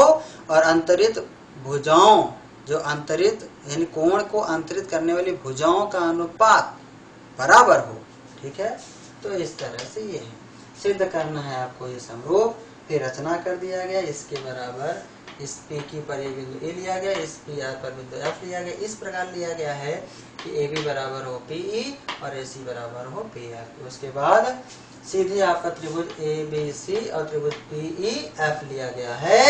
और अंतरित भुजाओं, जो अंतरित यानी कोण को अंतरित करने वाली भुजाओं का अनुपात बराबर हो। ठीक है, तो इस तरह से ये है, सिद्ध करना है आपको ये समरूप। फिर रचना कर दिया गया, इसके बराबर इस PQ पर ये बिंदु A लिया गया, इस PR पर बिंदु F लिया गया। इस प्रकार लिया गया है कि AB बराबर हो PE और AC बराबर हो PR। उसके बाद सीधे आपका त्रिभुज ABC और त्रिभुज PEF लिया गया है।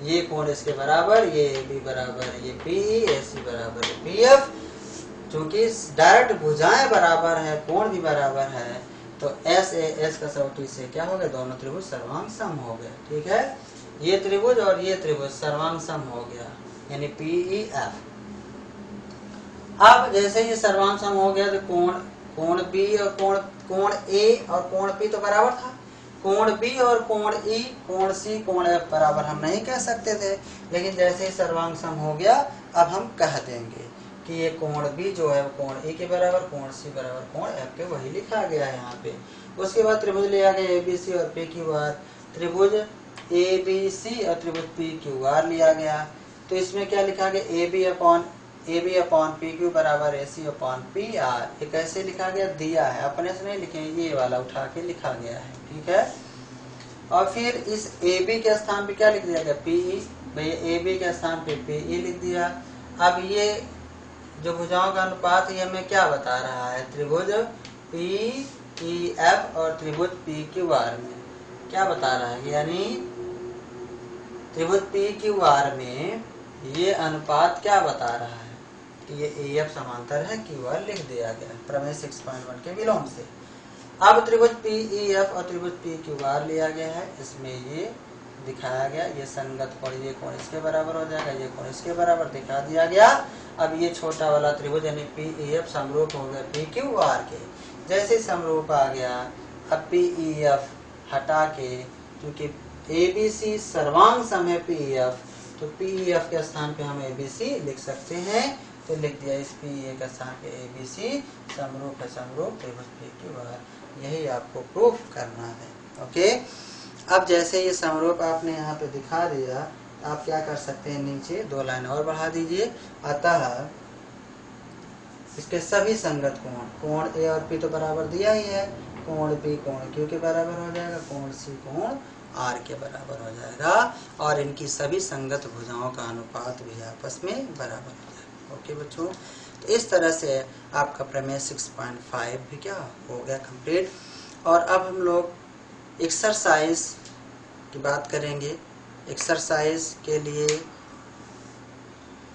ये कोण इसके बराबर, ये AB बराबर ये PE, AC बराबर PF। चूंकि डायरेक्ट भुजाएं बराबर है, कोण भी बराबर है, तो SAS कसौटी से क्या हो गया? दोनों त्रिभुज सर्वांग सम हो गए। ठीक है, ये त्रिभुज और ये त्रिभुज सर्वांग सम हो गया, यानी PEF। अब जैसे ये सर्वांग सम हो गया, तो कोण B और कोण A और कोण P तो बराबर था। कोण B और कोण E, कोण C, कोण F बराबर हम नहीं कह सकते थे, लेकिन जैसे ही सर्वांग सम हो गया अब हम कह देंगे। कि ये कोण बी जो है वो कोण ए के बराबर, कोण सी बराबर कोण एफ के, वही लिखा गया है यहाँ पे। उसके बाद त्रिभुज लिया गया ए बी सी और पी क्यू आर। त्रिभुज ए बी सी और त्रिभुज पी क्यू आर लिया गया। तो इसमें क्या लिखा गया, A B upon P Q बराबर A C upon P R. ये कैसे लिखा गया, दिया है, अपने से नहीं लिखेंगे, ये वाला उठा के लिखा गया है, ठीक है। और फिर इस ए बी के स्थान पे क्या लिख दिया गया, पीई, भाई ए बी के स्थान पे पीई लिख दिया। अब ये जो भुजाओं का अनुपात ये हमें क्या बता रहा है, त्रिभुज पी ई एफ और त्रिभुज पी क्यू आर में क्या बता रहा है, यानी त्रिभुज पी क्यू आर में ये अनुपात क्या बता रहा है कि ये ए एफ समांतर है क्यू आर, लिख दिया गया प्रमेय 6.1 के विलोम से। अब त्रिभुज पी ई एफ और त्रिभुज पी क्यू आर लिया गया है, इसमें ये दिखाया गया, ये संगत कोण, ये कोण इसके बराबर हो जाएगा, ये कोण इसके बराबर दिखा दिया गया। अब ये छोटा वाला त्रिभुज यानी पी ई एफ समरूप हो गया पी क्यू आर के। जैसे समरूप आ गया, अब पी ई एफ हटा के, क्योंकि ए बी सी सर्वांग सम है पी ई एफ, तो पी ई एफ के स्थान पे हम ए बी सी लिख सकते हैं। तो लिख दिया इस पी ए के स्थान पे ए बी सी समरूप है समरूप त्रिभुज पी क्यू आर। यही आपको प्रूफ करना है, ओके। अब जैसे ये समरूप आपने यहाँ पे दिखा दिया, आप क्या कर सकते हैं, नीचे 2 लाइन और बढ़ा दीजिए। अतः इसके सभी संगत कोण, कोण ए और पी तो बराबर दिया ही है, कोण पी कोण क्यू के बराबर हो जाएगा, कोण सी कोण आर के बराबर हो जाएगा, और इनकी सभी संगत भुजाओं का अनुपात भी आपस में बराबर हो जाएगा, ओके बच्चों। तो इस तरह से आपका प्रमेय 6.5 भी क्या हो गया कंप्लीट। और अब हम लोग एक्सरसाइज की बात करेंगे। एक्सरसाइज के लिए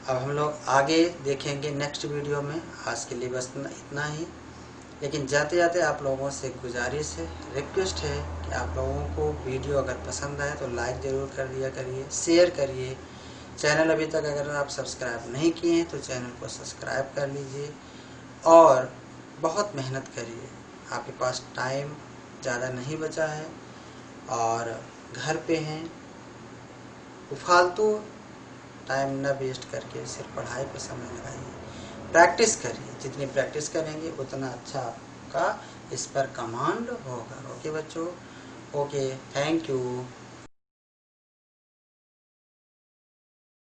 अब हम लोग आगे देखेंगे नेक्स्ट वीडियो में। आज के लिए बस इतना ही, लेकिन जाते जाते आप लोगों से गुजारिश है, रिक्वेस्ट है कि आप लोगों को वीडियो अगर पसंद आए तो लाइक ज़रूर कर दिया करिए, शेयर करिए। चैनल अभी तक अगर आप सब्सक्राइब नहीं किए हैं तो चैनल को सब्सक्राइब कर लीजिए, और बहुत मेहनत करिए। आपके पास टाइम ज़्यादा नहीं बचा है और घर पे हैं, तो फालतू टाइम न वेस्ट करके सिर्फ पढ़ाई पर समय लगाइए। प्रैक्टिस करिए, जितनी प्रैक्टिस करेंगे उतना अच्छा आपका इस पर कमांड होगा, ओके बच्चों, ओके, थैंक यू।